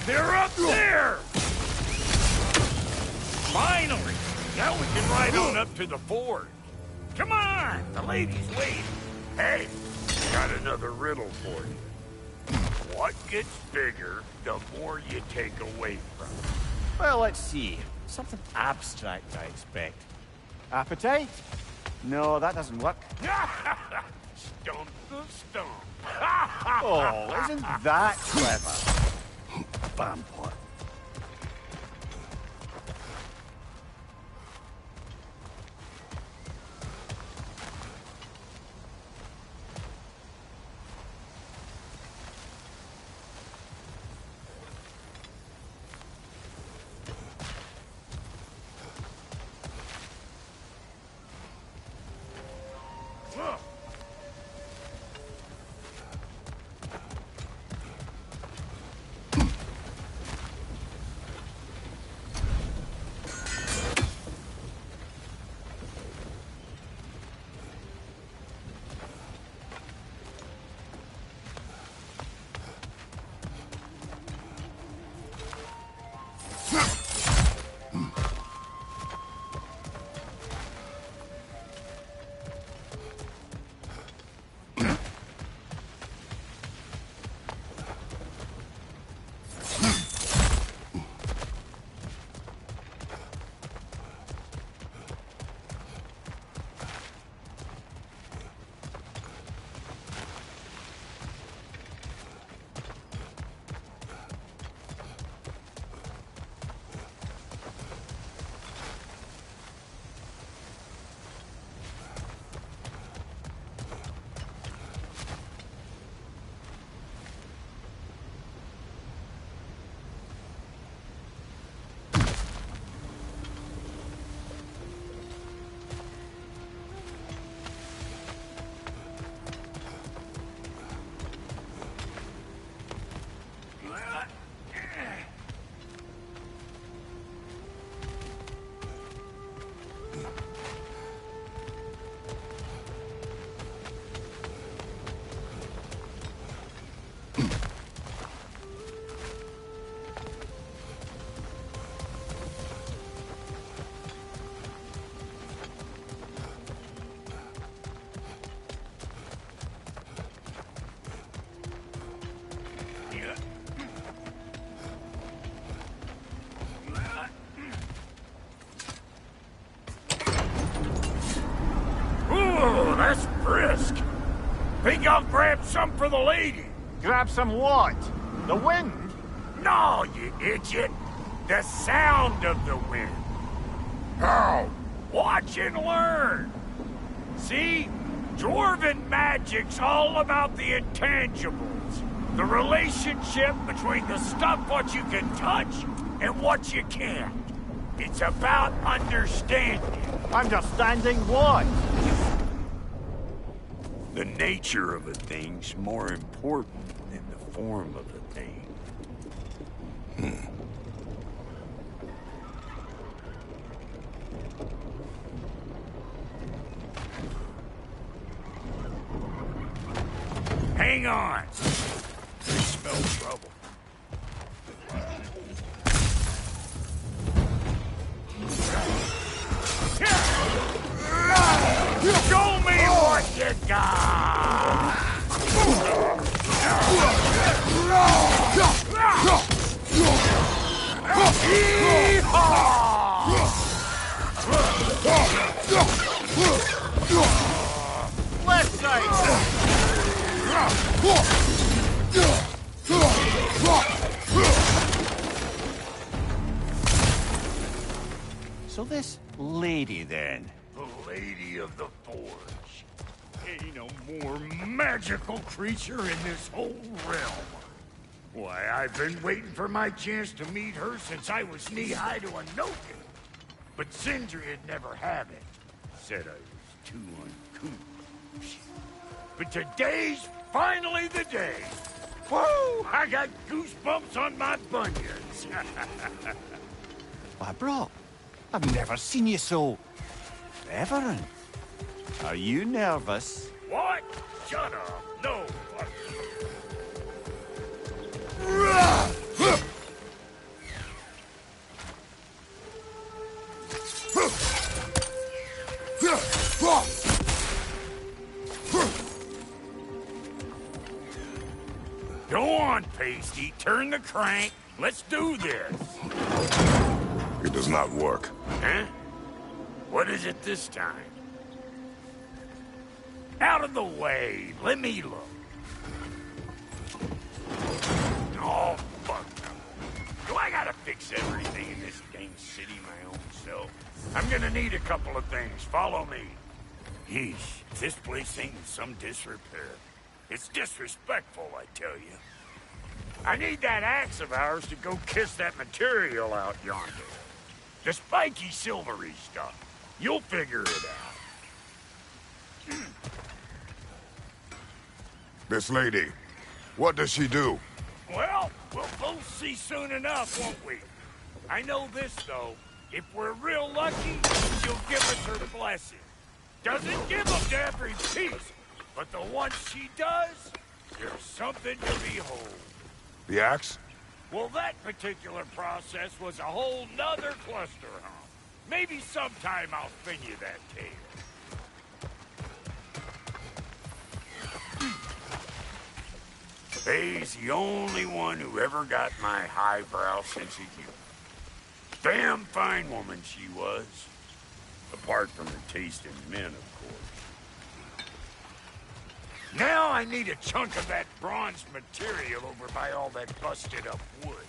They're up there! Finally! Now we can ride on up to the fort. Come on! The lady's waiting. Hey, got another riddle for you. What gets bigger, the more you take away from it? Well, let's see. Something abstract, I expect. Appetite? No, that doesn't work. Stump the stump. Oh, isn't that clever? Vampire. Ooh, that's brisk. Think I'll grab some for the lady? Grab some what? The wind? No, you idiot. The sound of the wind. How? Watch and learn. See? Dwarven magic's all about the intangibles. The relationship between the stuff what you can touch and what you can't. It's about understanding. Understanding what? The nature of a thing's more important than the form of a thing. Hang on. I smell trouble. Show me what you got! Left side! So this lady then? The Lady of the Forge. Ain't no more magical creature in this whole realm. Why, I've been waiting for my chance to meet her since I was knee-high to a Noken. But Sindri would never have it. Said I was too uncouth. But today's finally the day. Whoa! I got goosebumps on my bunions. Why, bro, I've never seen you so... reverent. Are you nervous? What? Shut up. No. Go on, Pasty. Turn the crank. Let's do this. It does not work. Huh? What is it this time? Out of the way. Let me look. Oh, fuck. Do I gotta fix everything in this dang city my own self? I'm gonna need a couple of things. Follow me. Yeesh, if this place ain't in some disrepair. It's disrespectful, I tell you. I need that axe of ours to go kiss that material out yonder. The spiky silvery stuff. You'll figure it out. This lady, what does she do? Well, we'll both see soon enough, won't we? I know this, though. If we're real lucky, she'll give us her blessing. Doesn't give them to every piece, but the ones she does, there's something to behold. The axe? Well, that particular process was a whole nother cluster hump. Maybe sometime I'll spin you that tale. Faye's the only one who ever got my highbrow sense of humor. Damn fine woman she was. Apart from her taste in men, of course. Now I need a chunk of that bronze material over by all that busted up wood.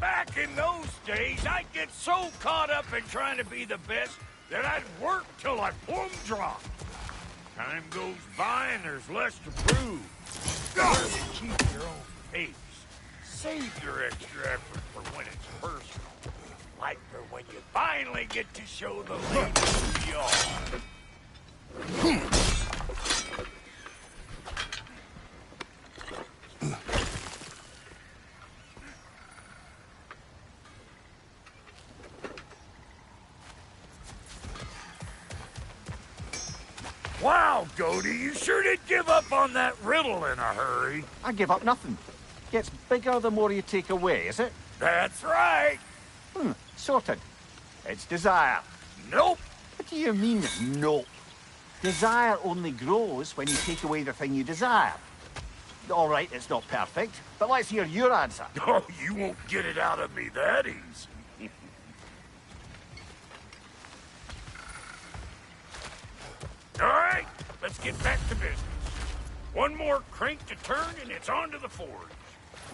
Back in those days, I'd get so caught up in trying to be the best that I'd work till I plumb dropped. Time goes by and there's less to prove. Learn to keep your own pace. Save your extra effort for when it's personal. Like for when you finally get to show the ladies who you are. Wow, Goaty, you sure did give up on that riddle in a hurry. I give up nothing. Gets bigger the more you take away, is it? That's right. Sorted. It's desire. Nope. What do you mean, nope? Desire only grows when you take away the thing you desire. All right, it's not perfect, but let's hear your answer. Oh, you won't get it out of me that easy. All right, let's get back to business. One more crank to turn and it's on to the forge.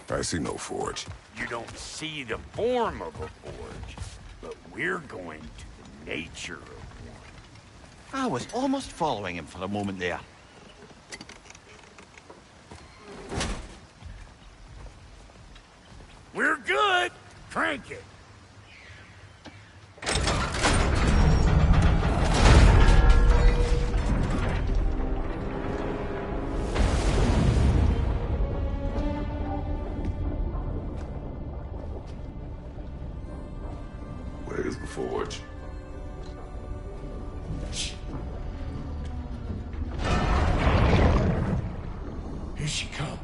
I see no forge. You don't see the form of a forge, but we're going to the nature of one. I was almost following him for a moment there. We're good. Crank it. Where's the forge? she comes.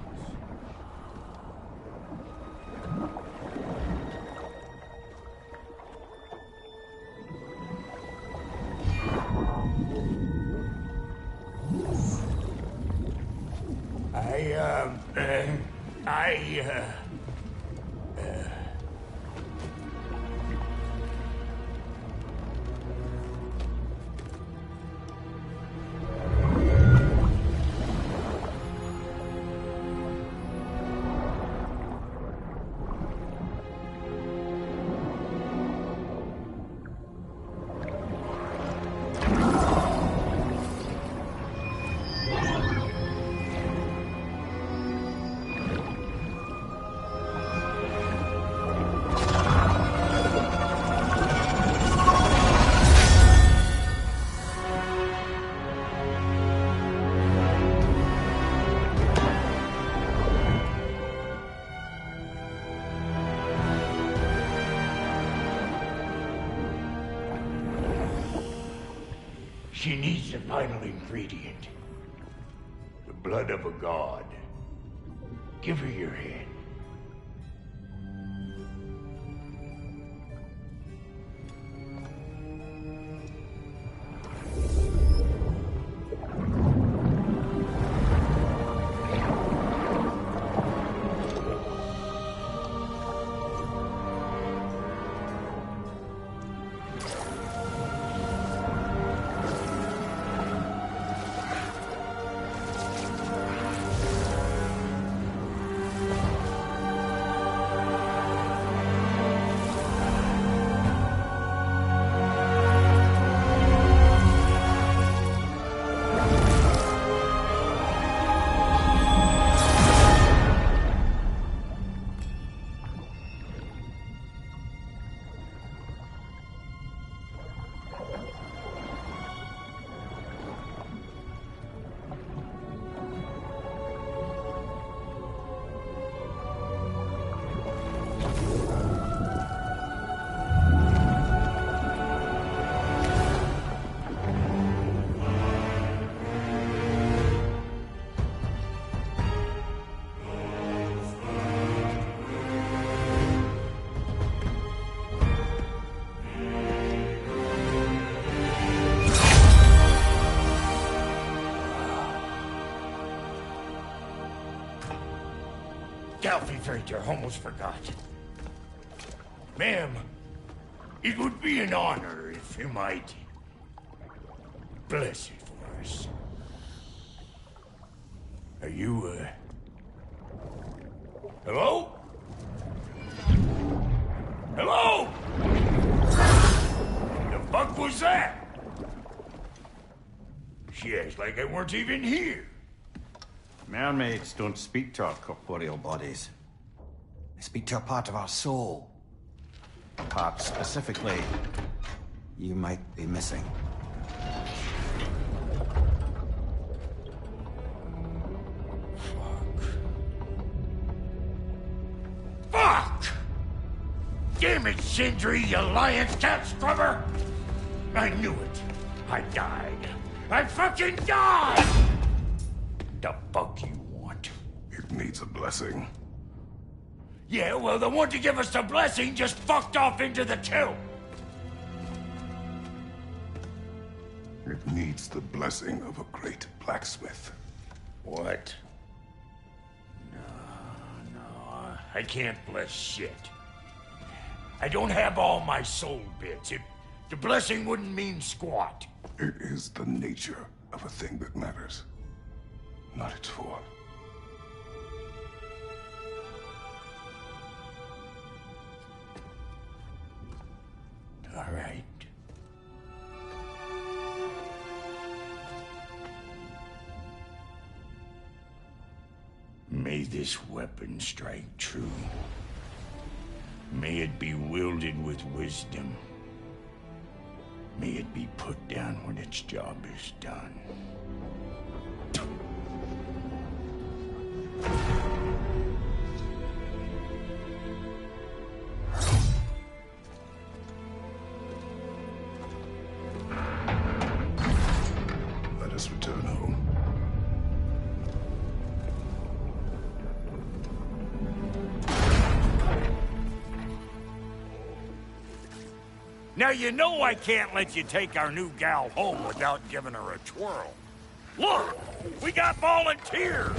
She needs the final ingredient. The blood of a god. Give her your hand. Freighter, almost forgot. Ma'am, it would be an honor if you might bless it for us. Are you, hello? Hello? The fuck was that? She acts like I weren't even here. Mermaids don't speak to our corporeal bodies. They speak to a part of our soul. A part specifically you might be missing. Fuck! Damn it, Sindri, you lion's cat scrubber! I knew it. I died. I fucking died! The fuck you want? It needs a blessing. Yeah, well, the one to give us the blessing just fucked off into the tomb. It needs the blessing of a great blacksmith. What? No, I can't bless shit. I don't have all my soul bits. The blessing wouldn't mean squat. It is the nature of a thing that matters, not its form. All right. May this weapon strike true. May it be wielded with wisdom. May it be put down when its job is done. Let us return home. Now you know I can't let you take our new gal home without giving her a twirl. Look, we got volunteers.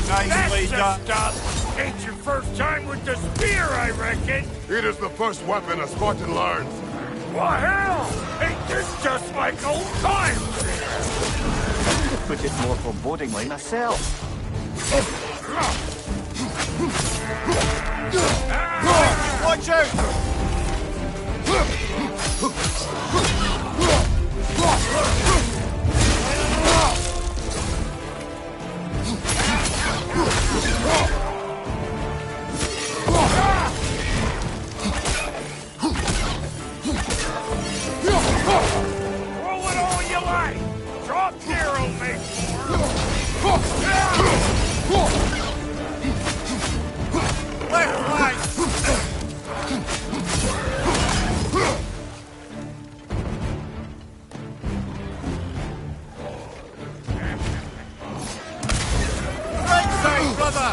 Nicely done. Stuff ain't your first time with the spear, I reckon. It is the first weapon a Spartan learns. Well, hell, ain't this just like old times? Put it more forebodingly myself. Watch out! Throw it all you like. Drop Nero, make more. Left, right! Right side, brother!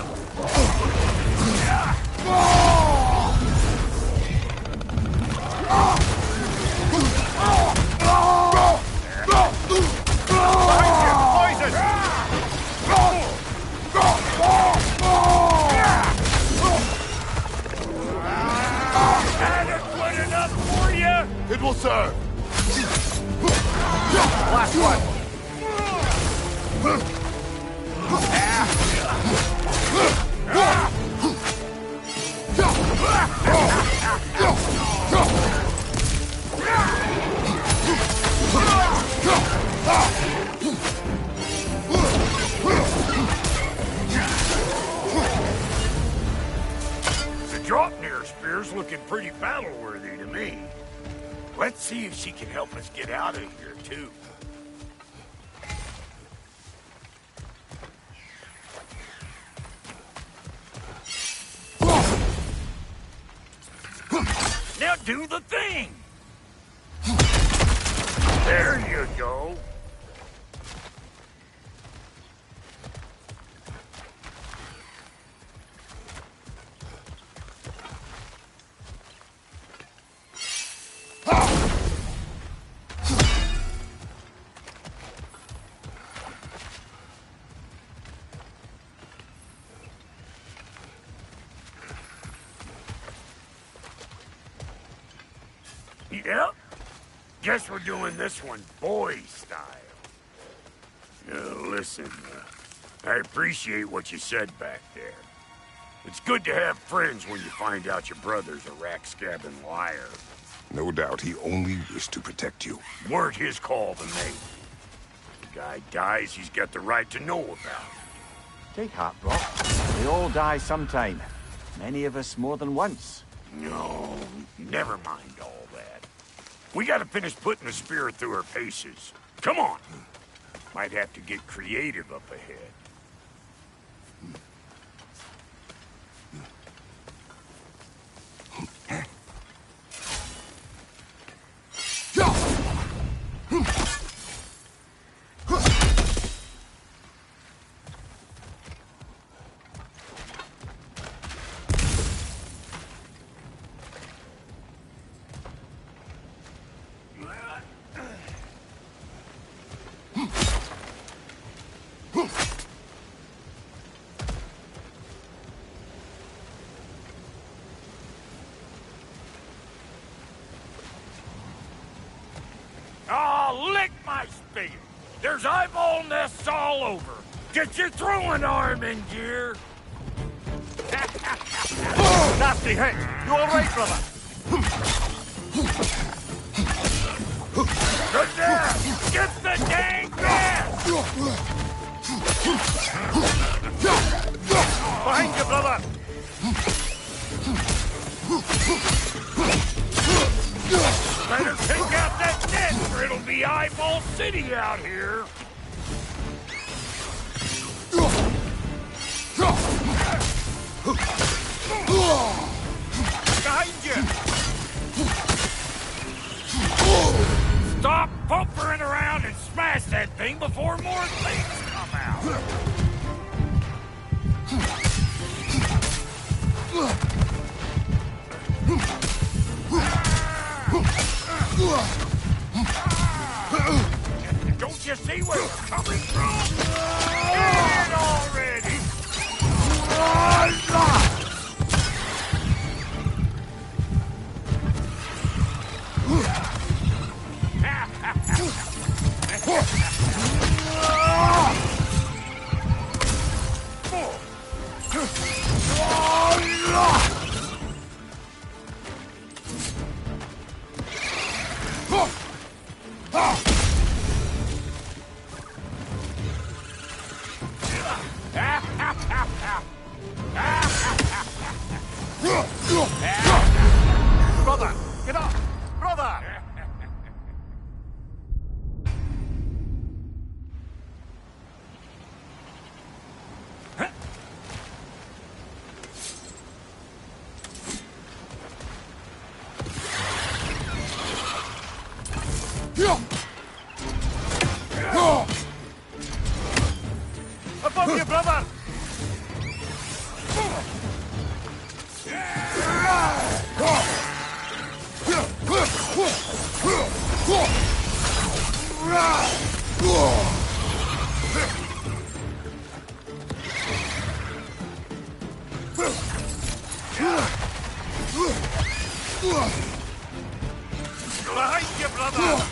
Adequate enough for you? It will serve. Last one. The Draupnir spear's looking pretty battle-worthy to me. Let's see if she can help us get out of here, too. Now do the thing! There you go. Yep. Guess we're doing this one boy style. Listen, I appreciate what you said back there. It's good to have friends when you find out your brother's a rack-scabbing liar. No doubt he only wished to protect you. Weren't his call to make. The guy dies, he's got the right to know about it. Take heart, bro. We all die sometime. Many of us more than once. No, never mind all that. We gotta finish putting the spear through her paces. Come on. Might have to get creative up ahead. Oh, lick my spigot! There's eyeball nests all over! Get your throwing arm in gear! Nasty hit! You alright, brother? Good there! Get the dang gas! Behind you, brother! Better take out that net or it'll be eyeball! city out here. Behind you! Stop pumpering around and smash that thing before more things come out. Don't you see where it's coming from? Get it already! Brother! Get up! Brother! Above you, brother! Behind you, brother!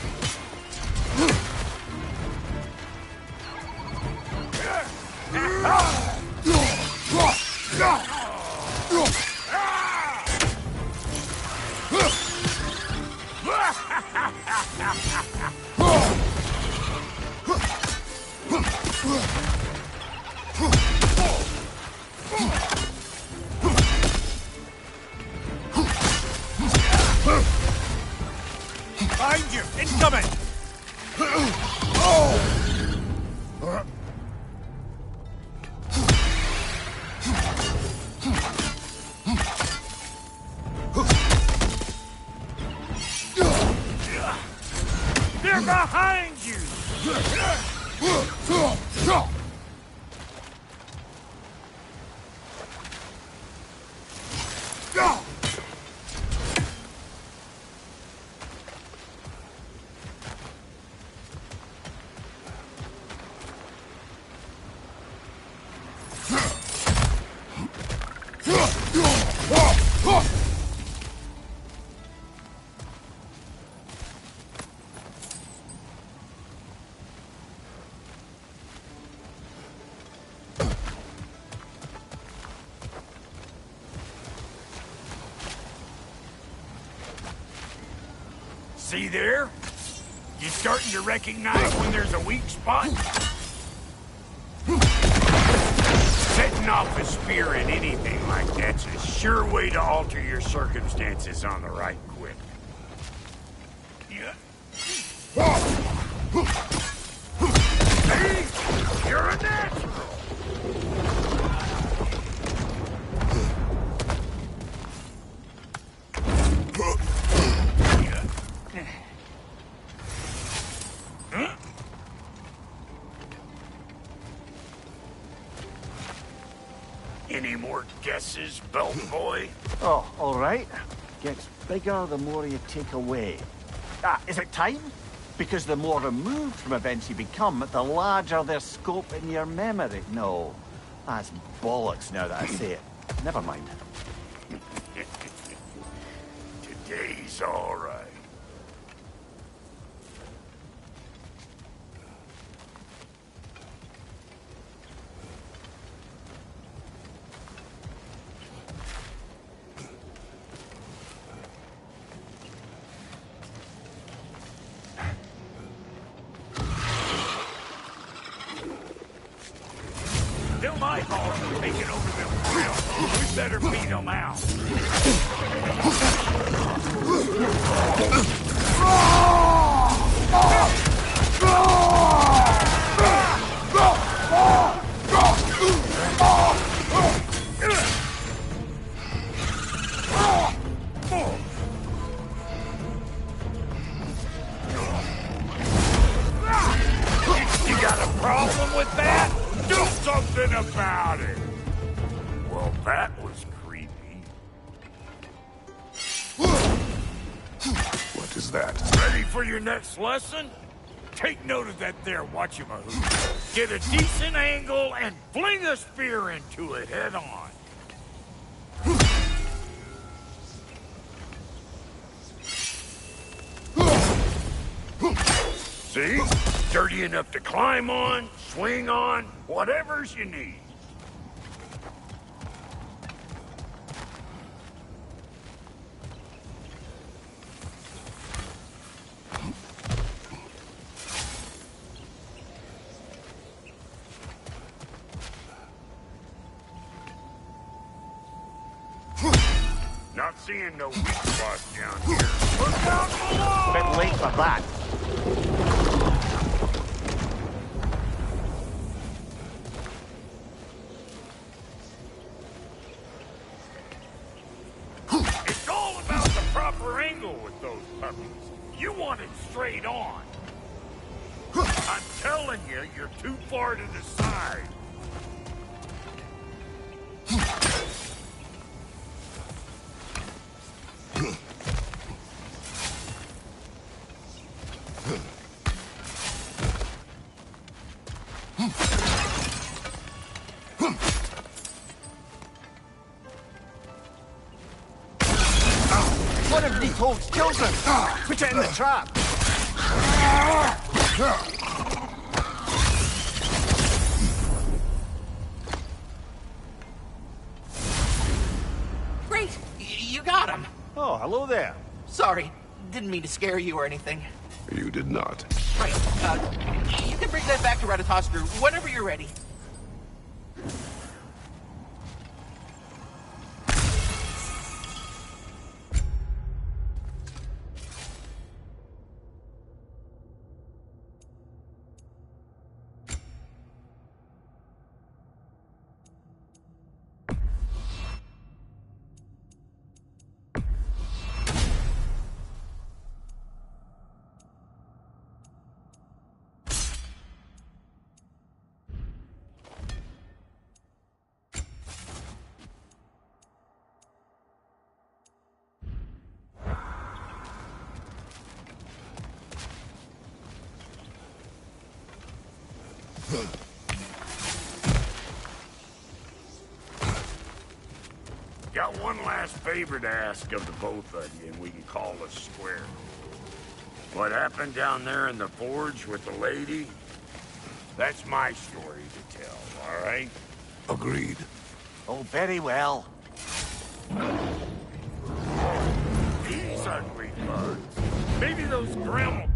Behind you! Incoming! They're behind you! See there? You starting to recognize when there's a weak spot? Setting off a spear in anything like that's a sure way to alter your circumstances on the right quick. Yeah. See? You're a natural. Any more guesses, belt boy? Oh, all right. Gets bigger the more you take away. Ah, is it time? Because the more removed from events you become, the larger their scope in your memory. No, that's bollocks now that I say it. Never mind. Today's all right. Them eyeballs are taking over them real. We better beat them out. that? Ready for your next lesson? Take note of that there whatchamahoot. Get a decent angle and fling a spear into it head on. See? Sturdy enough to climb on, swing on, whatever's you need. Not seeing no weak spots down here. Look out below! Bit late for that. It's all about the proper angle with those puppies. You want it straight on. I'm telling you, you're too far to the side. One of these hogs kills him. Put it in the trap. Great! You got him. Oh, hello there. Sorry, didn't mean to scare you or anything. You did not. Right, you can bring that back to Ratatoskru whenever you're ready. Got one last favor to ask of the both of you, and we can call us square. What happened down there in the forge with the lady? That's my story to tell, all right? Agreed. Oh, very well. These ugly bugs. Maybe those grandma...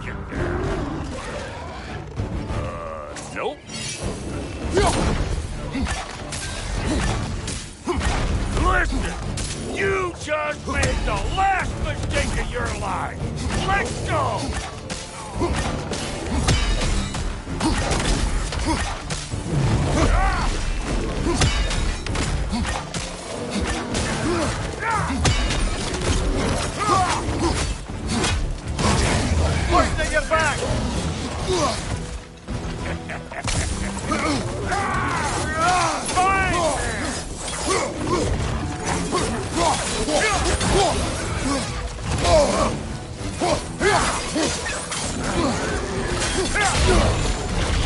him down. Nope. Listen, you just made the last mistake of your life. Let's go. Hoisting your back!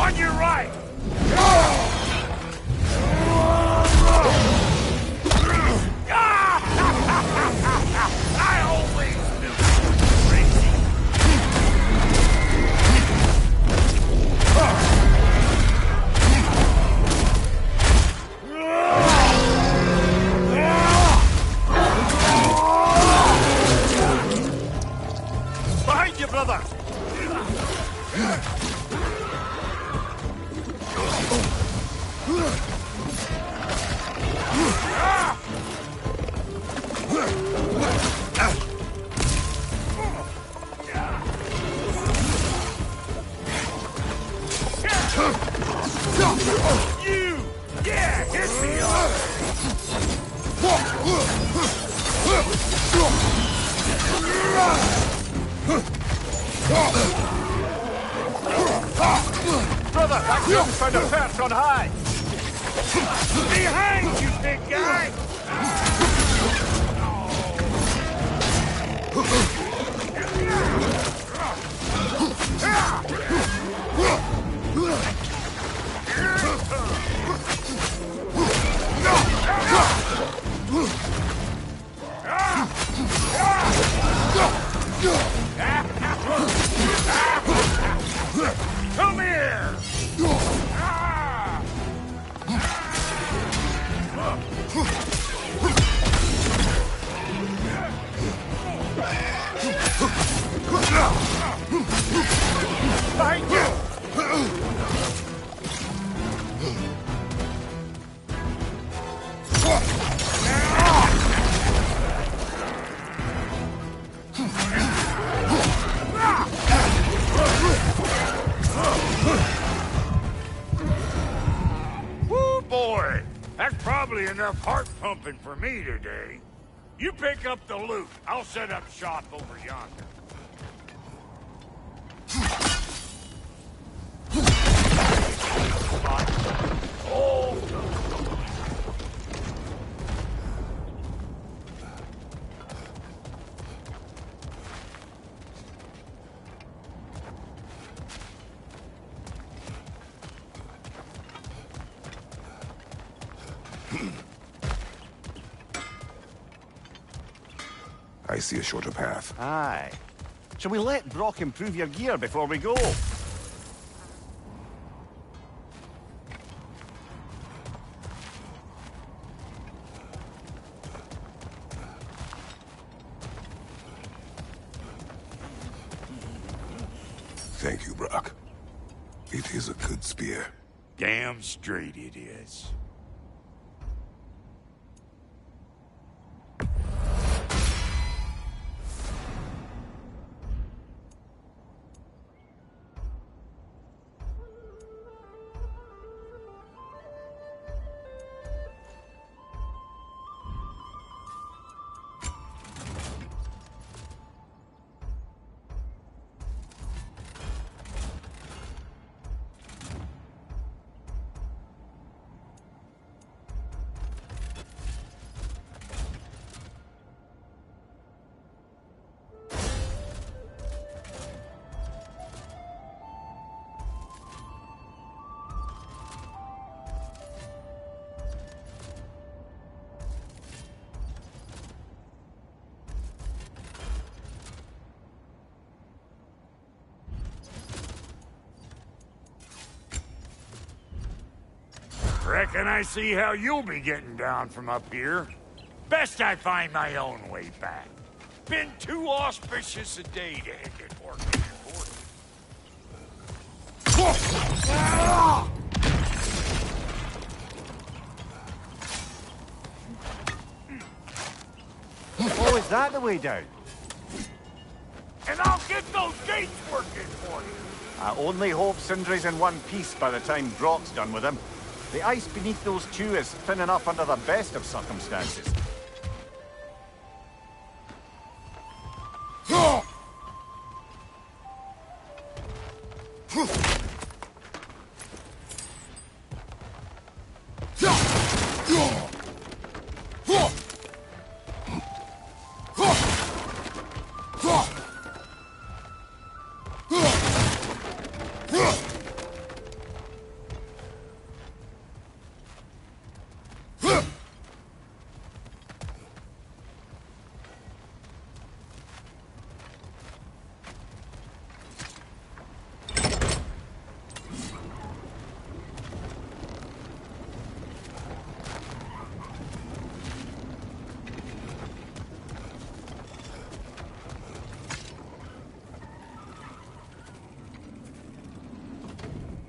On your right! I always knew you were crazy. Behind you, brother! You! Yeah, hit me up! Brother, that gun's found a perch on high! Behind you, big guy! Come here! Behind you! Woo, boy! That's probably enough heart pumping for me today. You pick up the loot. I'll set up shop over yonder. I see a shorter path. Aye. Shall we let Brock improve your gear before we go? Thank you, Brock. It is a good spear. Damn straight it is. Reckon I see how you'll be getting down from up here. Best I find my own way back. Been too auspicious a day to end it working important. Oh, is that the way down? And I'll get those gates working for you. I only hope Sindri's in one piece by the time Brock's done with him. The ice beneath those two is thin enough under the best of circumstances.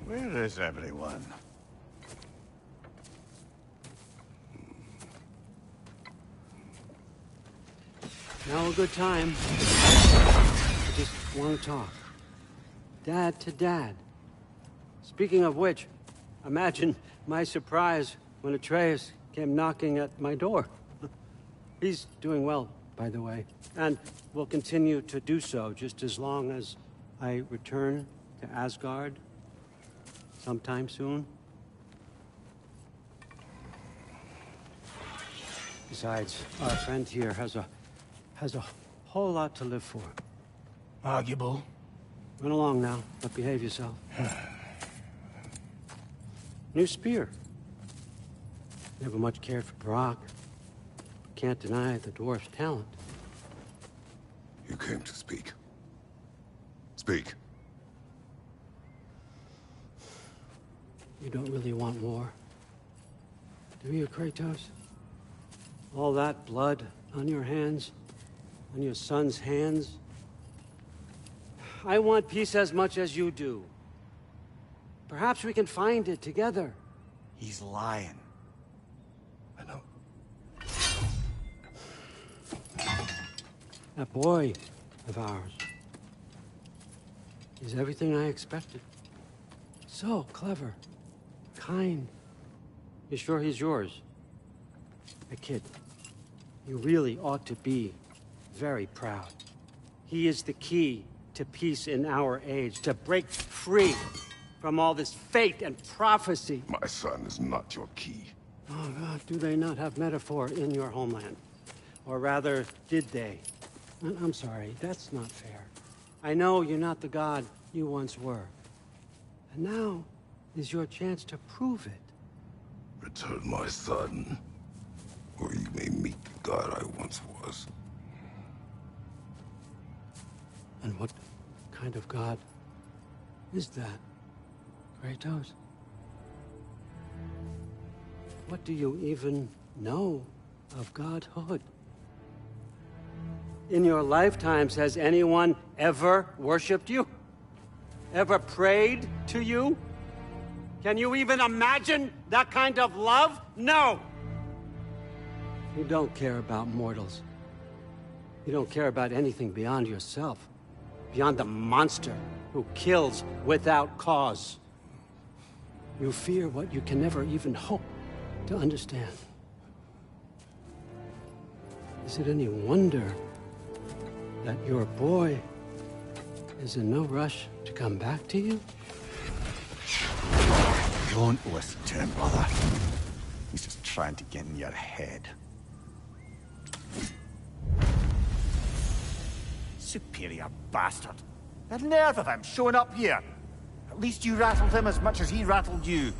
Where is everyone? Now a good time. I just want to talk. Dad to Dad. Speaking of which, imagine my surprise when Atreus came knocking at my door. He's doing well, by the way, and will continue to do so just as long as I return to Asgard sometime soon. Besides, our friend here has a whole lot to live for. Arguable. Run along now, but behave yourself. New spear. Never much cared for Brock. Can't deny the dwarf's talent. You came to speak. Speak. You don't really want war, do you, Kratos? All that blood on your hands, on your son's hands. I want peace as much as you do. Perhaps we can find it together. He's lying. I know. That boy of ours is everything I expected. So clever. Kind. You sure he's yours? A kid. You really ought to be very proud. He is the key to peace in our age, to break free from all this fate and prophecy. My son is not your key. Oh, God, do they not have metaphor in your homeland? Or rather, did they? I'm sorry, that's not fair. I know you're not the god you once were. And now is your chance to prove it. Return my son, or you may meet the god I once was. And what kind of god is that, Kratos? What do you even know of godhood? In your lifetimes, has anyone ever worshipped you? Ever prayed to you? Can you even imagine that kind of love? No! You don't care about mortals. You don't care about anything beyond yourself. Beyond the monster who kills without cause. You fear what you can never even hope to understand. Is it any wonder that your boy is in no rush to come back to you? Don't listen to him, brother. He's just trying to get in your head. Superior bastard. The nerve of him showing up here. At least you rattled him as much as he rattled you.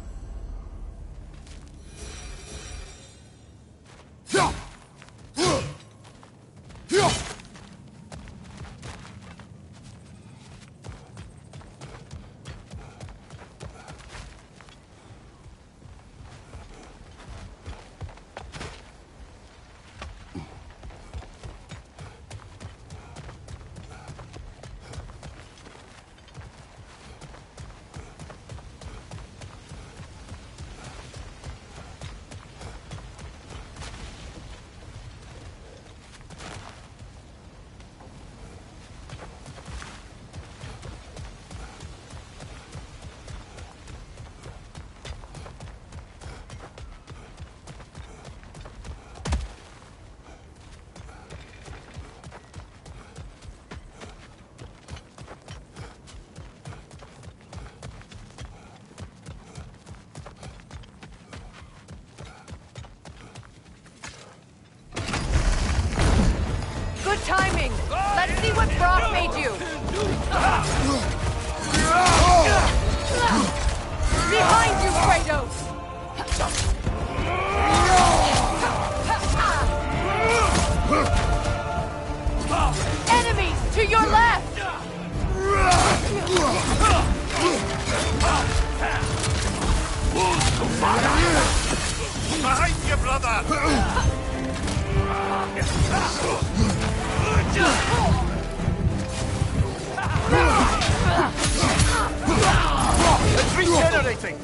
made you! Behind you, Kratos! Enemies to your left! Behind you, brother! It's regenerating!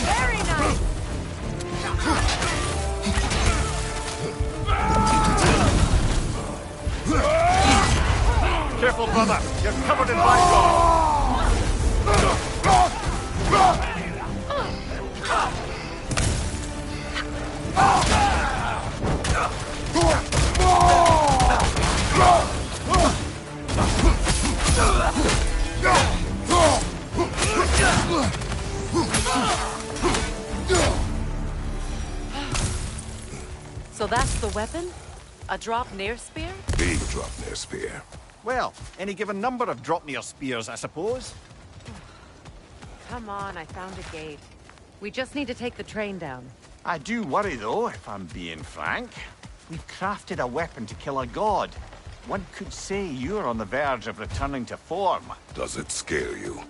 Very nice! Careful, brother! You're covered in bygone! So that's the weapon? A drop near spear? Big drop near spear. Well, any given number of drop-near spears, I suppose. Come on, I found a gate. We just need to take the train down. I do worry, though, if I'm being frank. We've crafted a weapon to kill a god. One could say you're on the verge of returning to form. Does it scare you?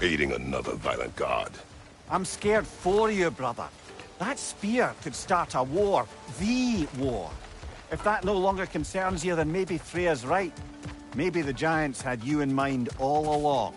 Aiding another violent god? I'm scared for you, brother. That spear could start a war. The war. If that no longer concerns you, then maybe Freya's right. Maybe the Giants had you in mind all along.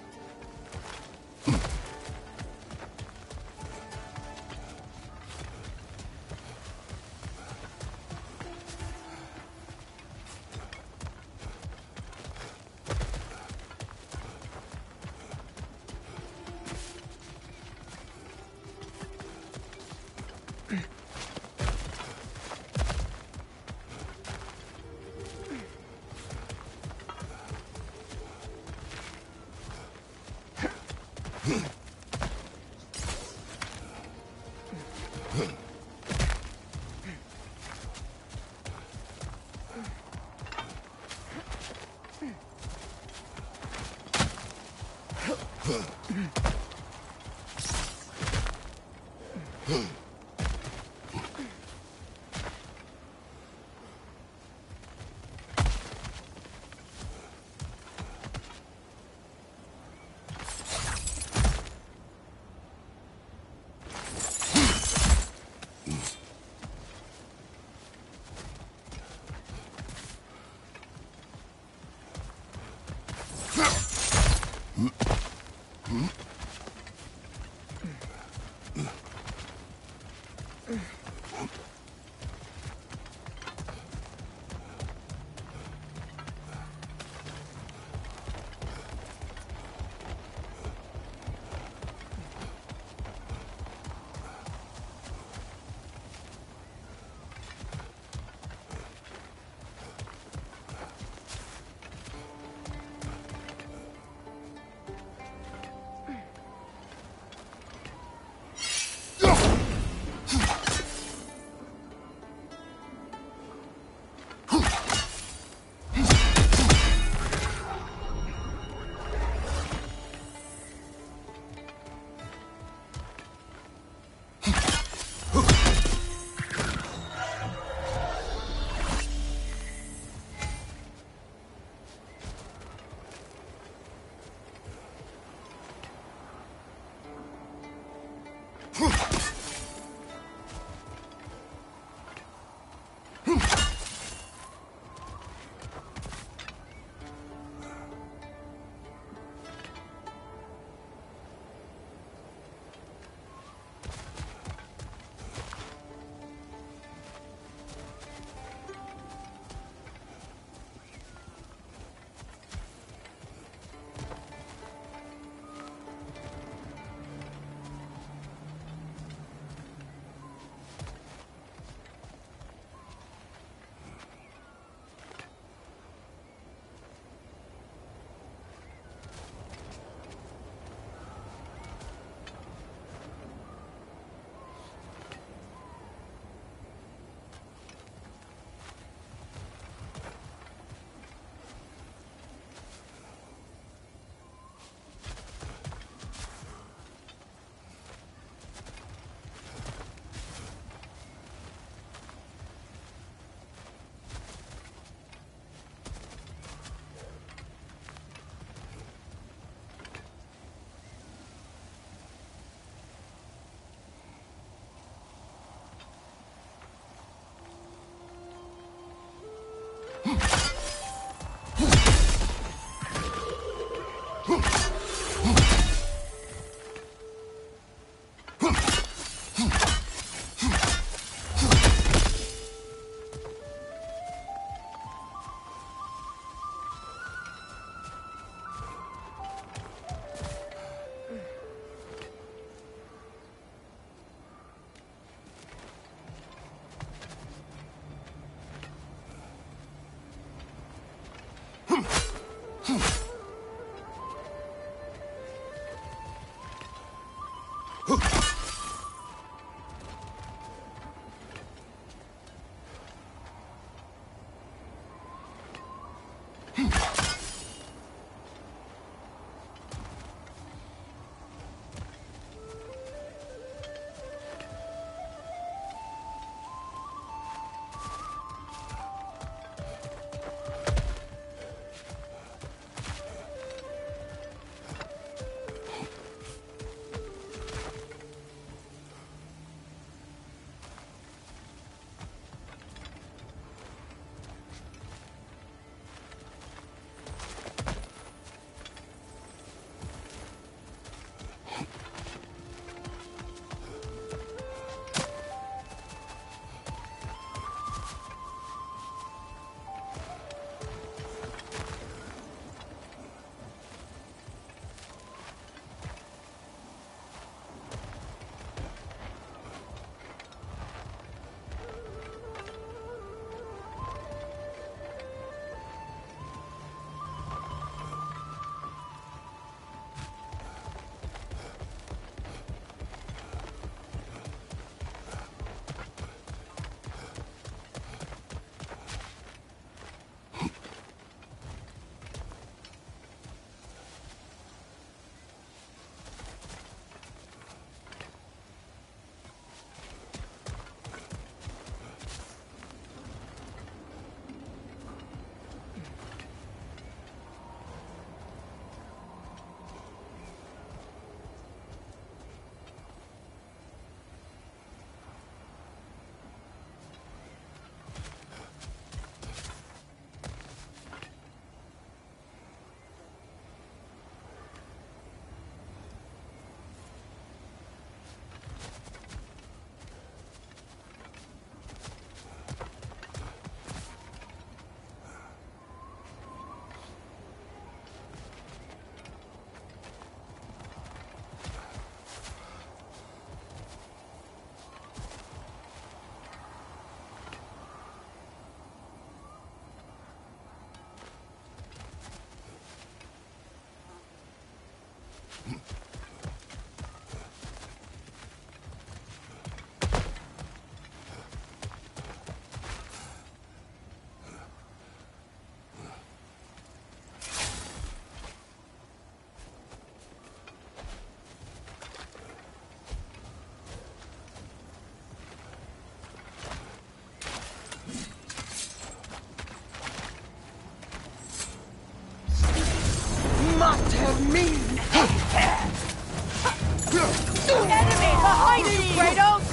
Enemy behind you, Kratos!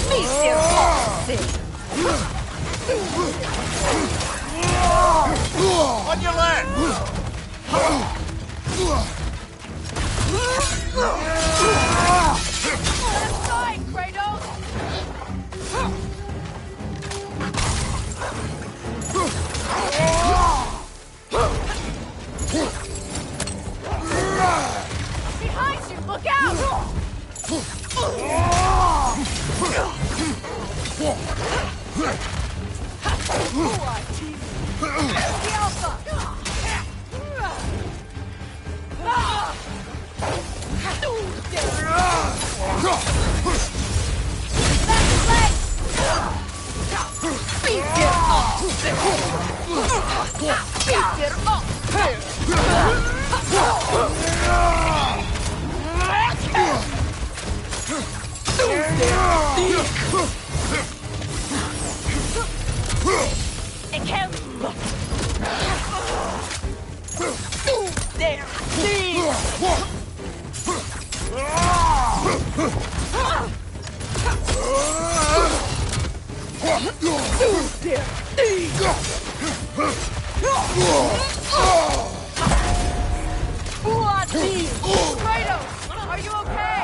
Missile offset! On your left! Left side, Kratos! Behind you, look out! The Alpha! Kratos, are you okay?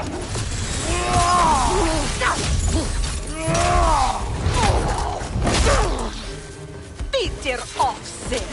Peter offset.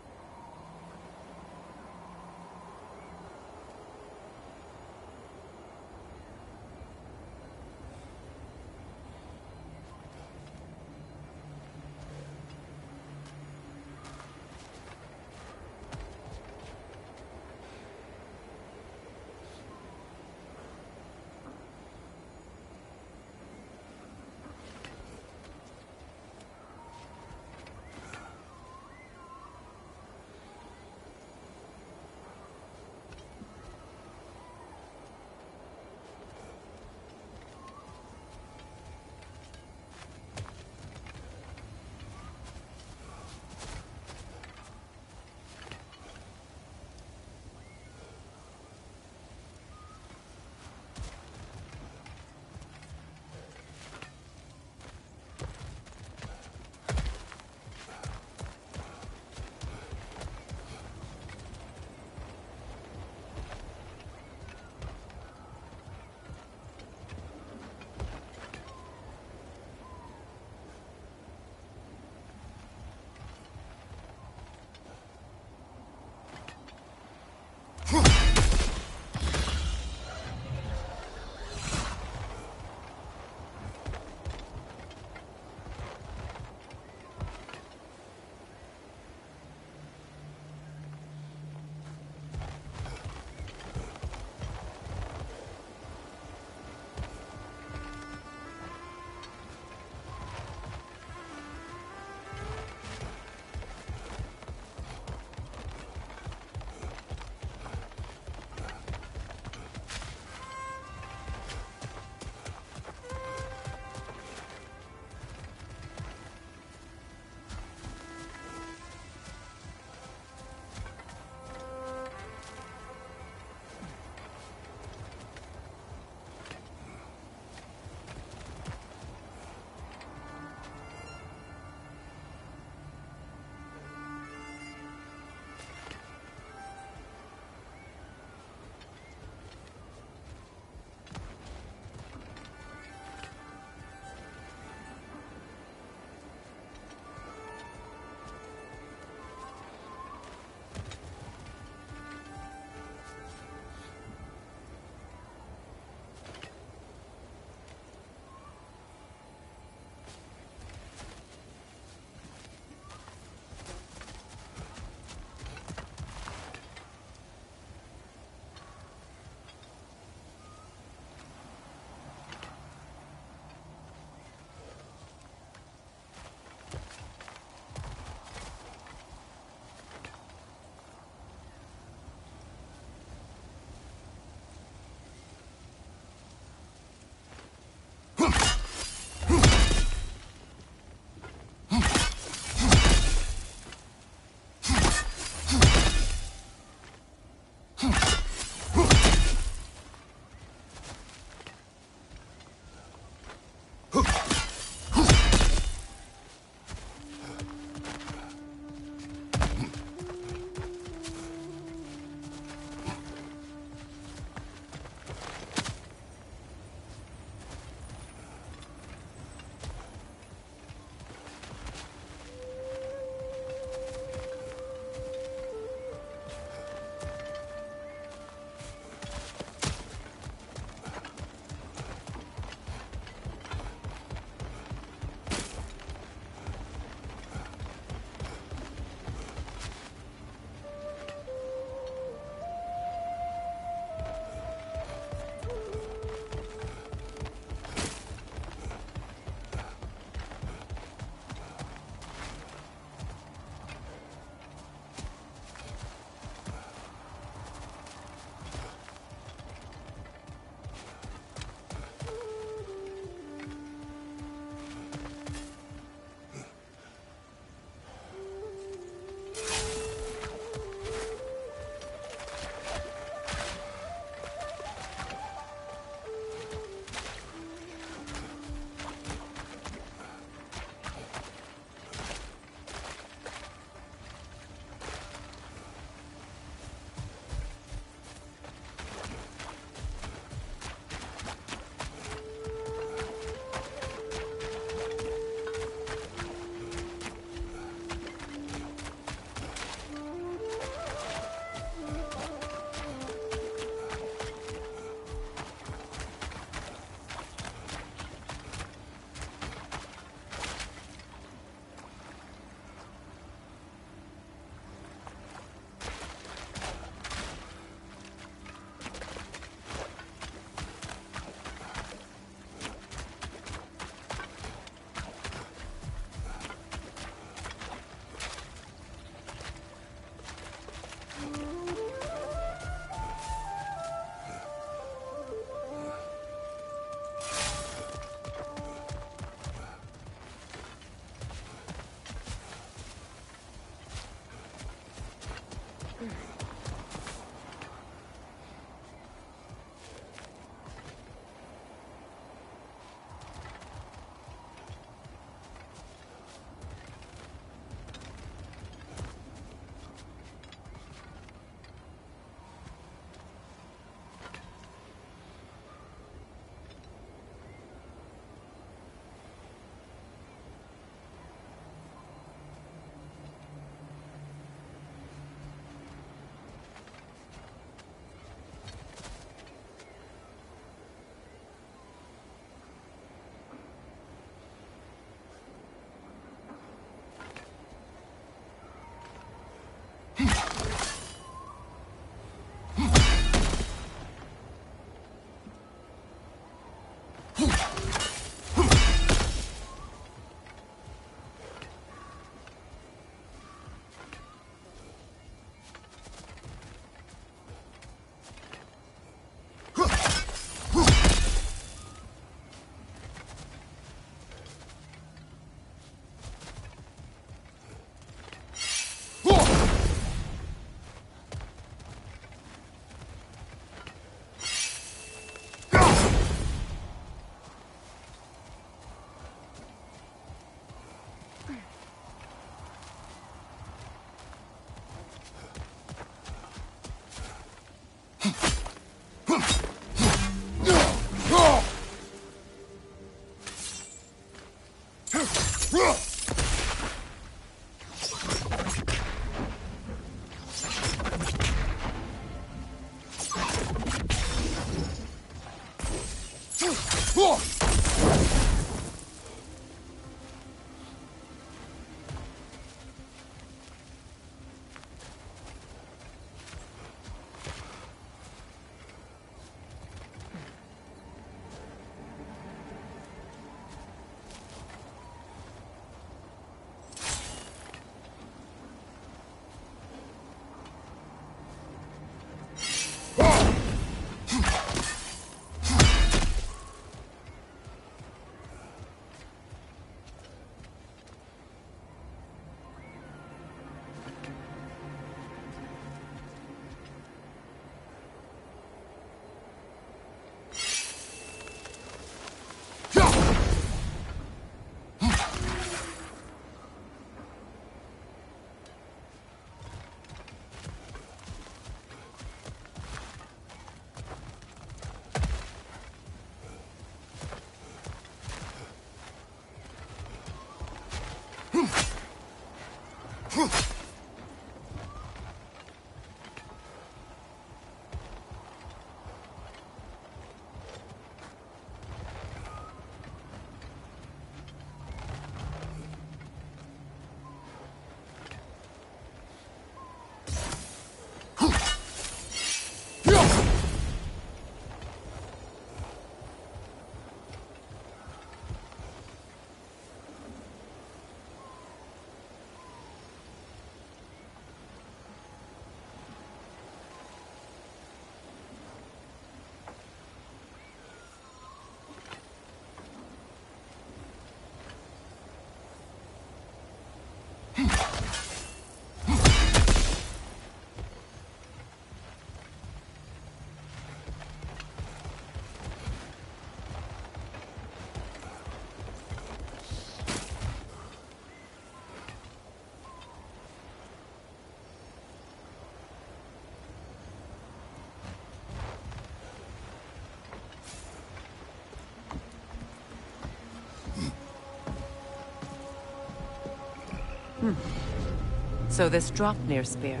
So this Draupnir spear,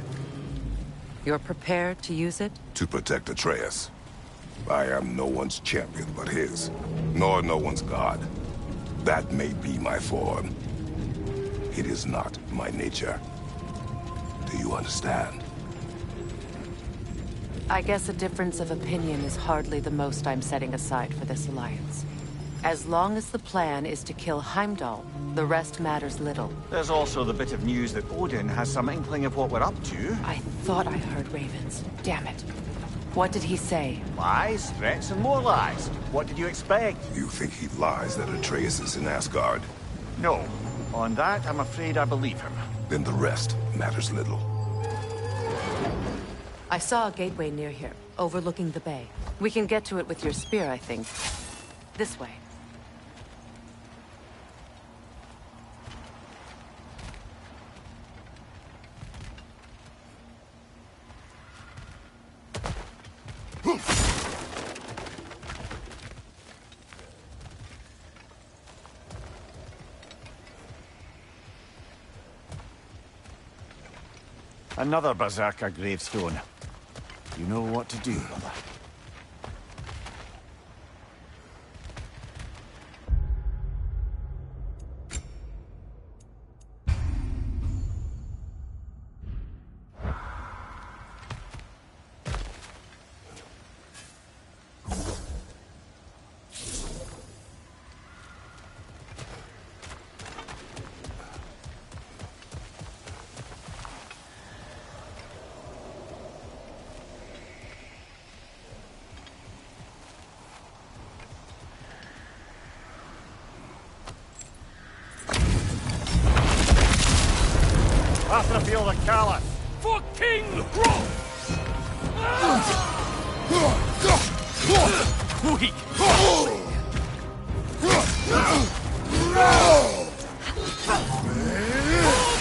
you're prepared to use it? To protect Atreus. I am no one's champion but his, nor no one's god. That may be my form. It is not my nature. Do you understand? I guess a difference of opinion is hardly the most I'm setting aside for this alliance. As long as the plan is to kill Heimdall, the rest matters little. There's also the bit of news that Odin has some inkling of what we're up to. I thought I heard ravens. Damn it. What did he say? Lies, threats, and more lies. What did you expect? You think he lies that Atreus is in Asgard? No. On that, I'm afraid I believe him. Then the rest matters little. I saw a gateway near here, overlooking the bay. We can get to it with your spear, I think. This way. Another Berserker gravestone. You know what to do, brother. feel the callus. For King Hrolf! Weak! Fall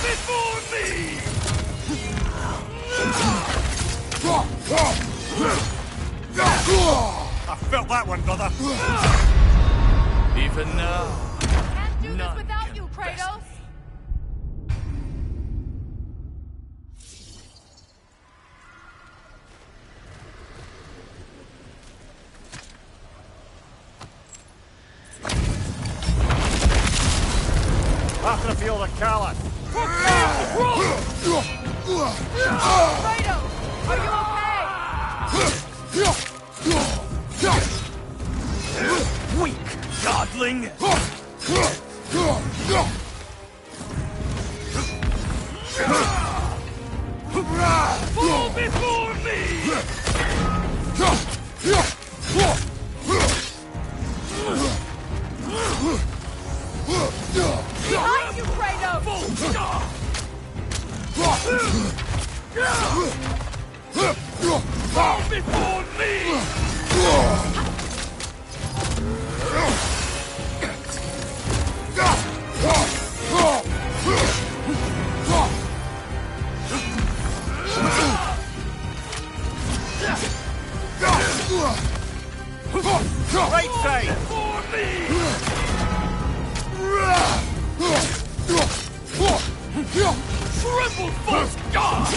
before me! I felt that one, brother. Even now, Can't do this none without can you, best Kratos. I can feel the callus. Kratos, are you okay? Weak, godling! Fall before me! Behind you, Kratos! Fall before me! Right side. For me! Triple false god!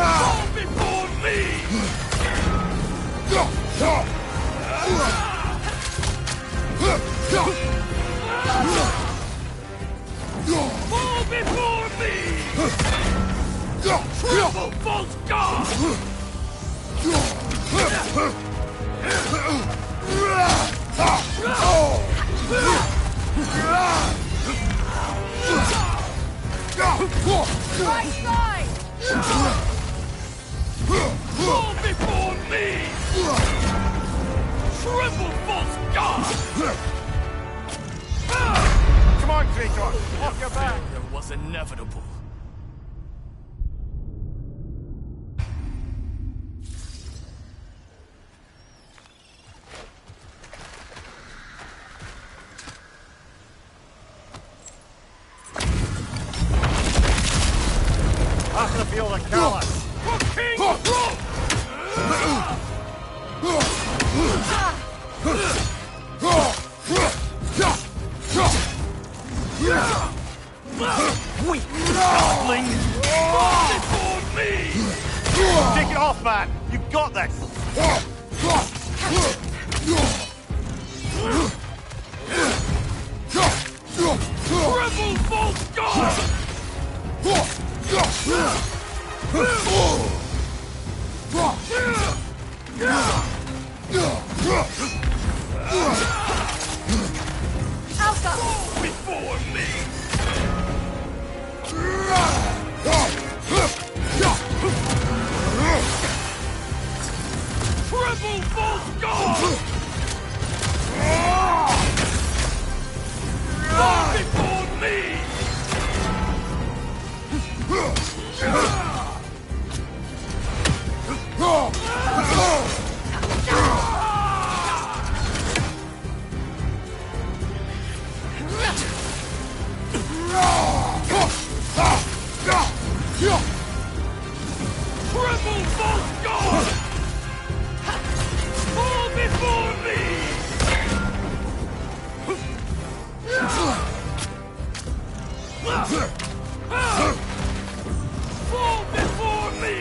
Fall before me! Fall before me! Triple false god! Right side! Fall before me! Triple false god! Come on, Kratos. Off your back. failure was inevitable. I can feel the callus. For King Hrolf! Weak godling. Fall before me! Take it off, man. You've got this. Triple false god! Alpha! Before me! Triple false god! Fall before me! Triple false god! Fall before me! Fall before me!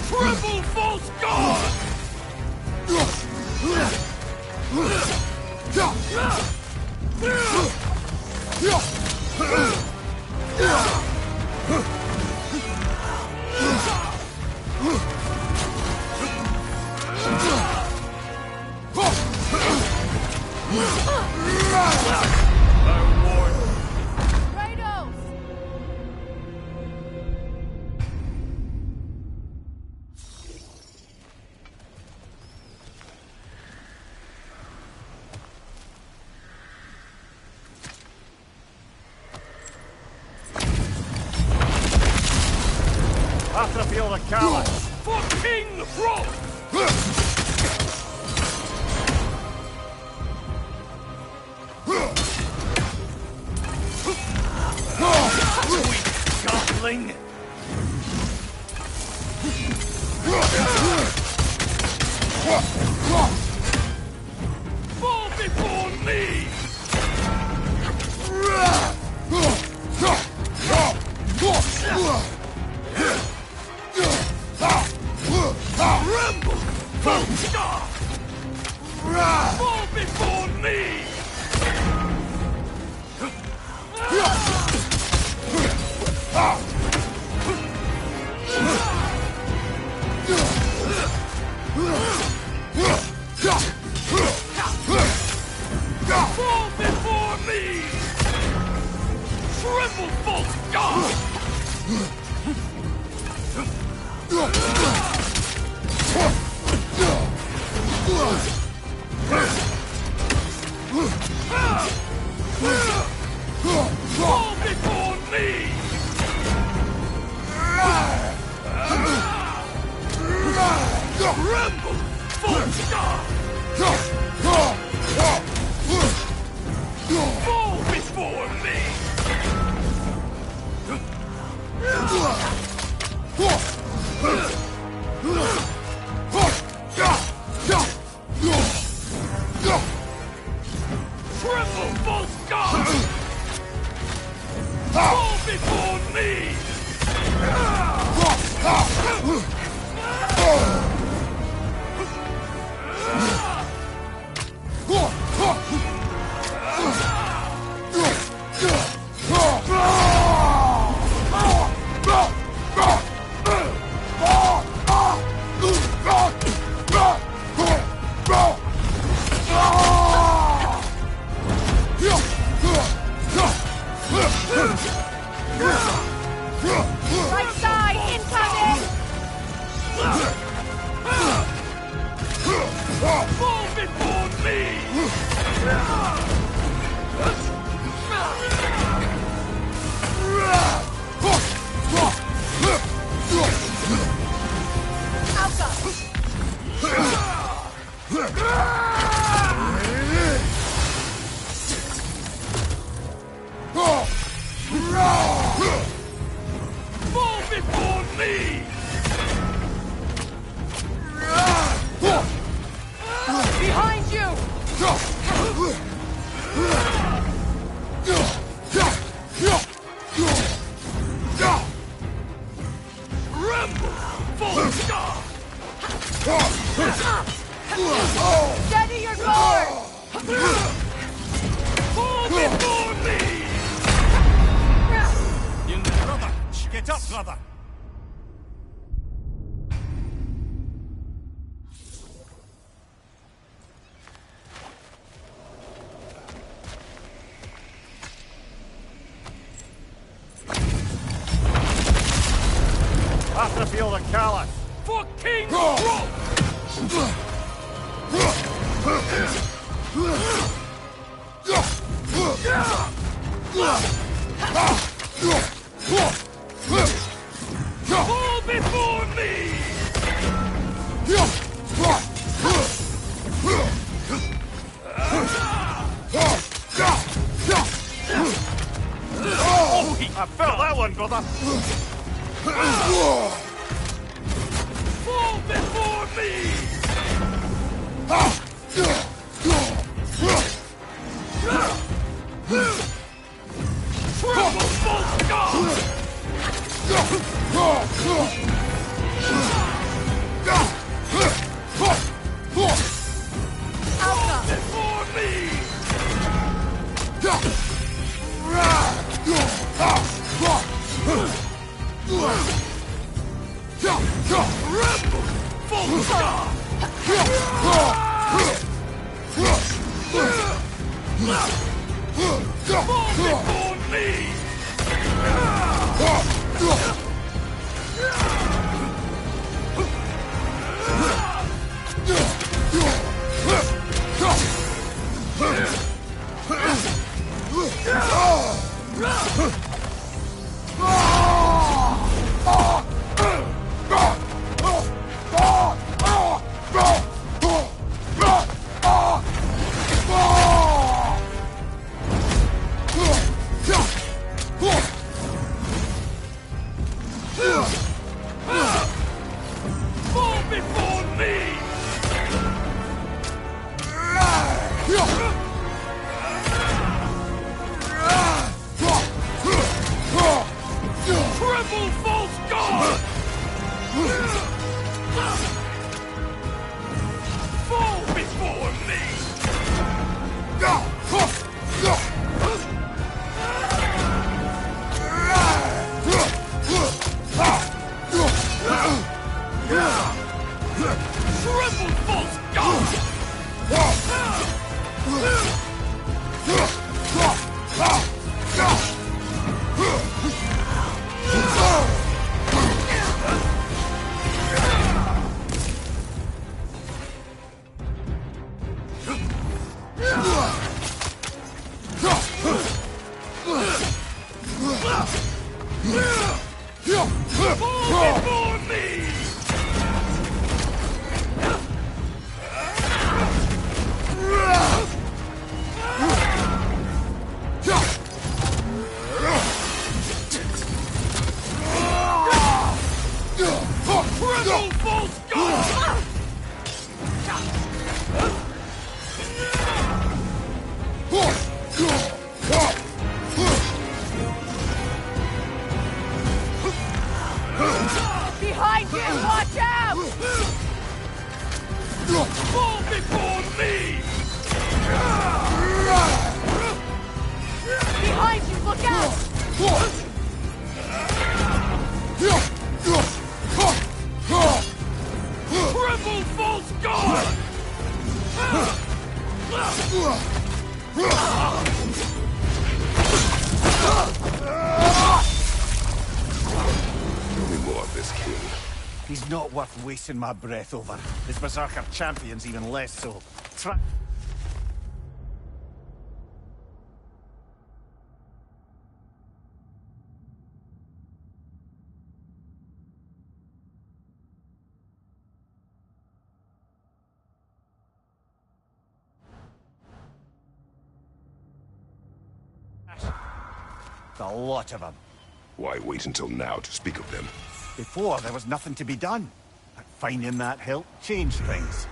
Triple false god! Kratos! feel the callous. For King Rolf! Sweet gobling! Fall before me! Tremble! Fall before me! Fall before me! Tremble, false god! Fall before me! Tremble, false god! Fall before me! Tremble, false god! Fall before me! Right side, incoming! Fall before me! Fall before me! Behind you! Tremble, false god! Steady your sword! Fall before me! Brother, get up, brother. Have to feel the callous. For King Rolf! Fall before me! I felt that one, brother. Fall before me! Tremble, false god! Fall before me! Tremble, false god! Fall before me! Behind you! Watch out! Fall before me! Behind you! Look out! Triple false guard! Tell me more of this king. He's not worth wasting my breath over. His Berserker champion's even less so. A lot of them. Why wait until now to speak of them? Before, there was nothing to be done. But finding that help changed things.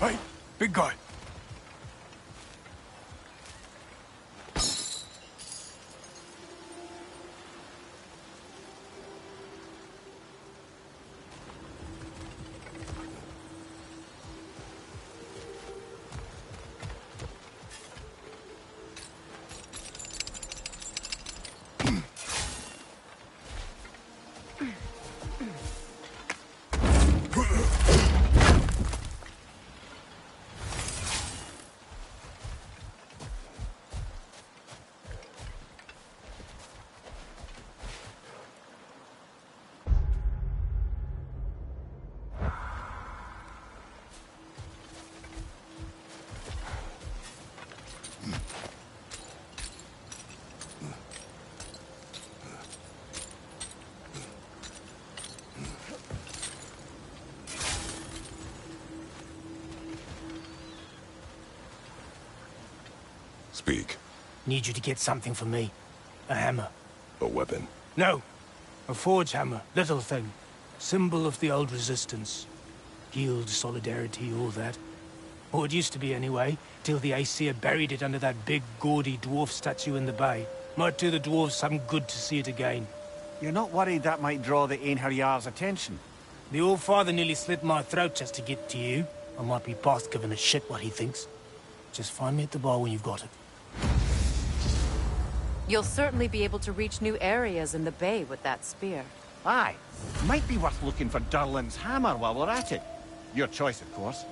Hey, big guy. Speak. Need you to get something for me. A hammer. A weapon. No. A forge hammer. Little thing. Symbol of the old resistance. Guild, solidarity, all that. Or it used to be anyway, till the Aesir buried it under that big, gaudy dwarf statue in the bay. Might do the dwarves some good to see it again. You're not worried that might draw the Einherjar's attention? The old father nearly slit my throat just to get to you. I might be past giving a shit what he thinks. Just find me at the bar when you've got it. You'll certainly be able to reach new areas in the bay with that spear. Aye. Might be worth looking for Durlin's hammer while we're at it. Your choice, of course.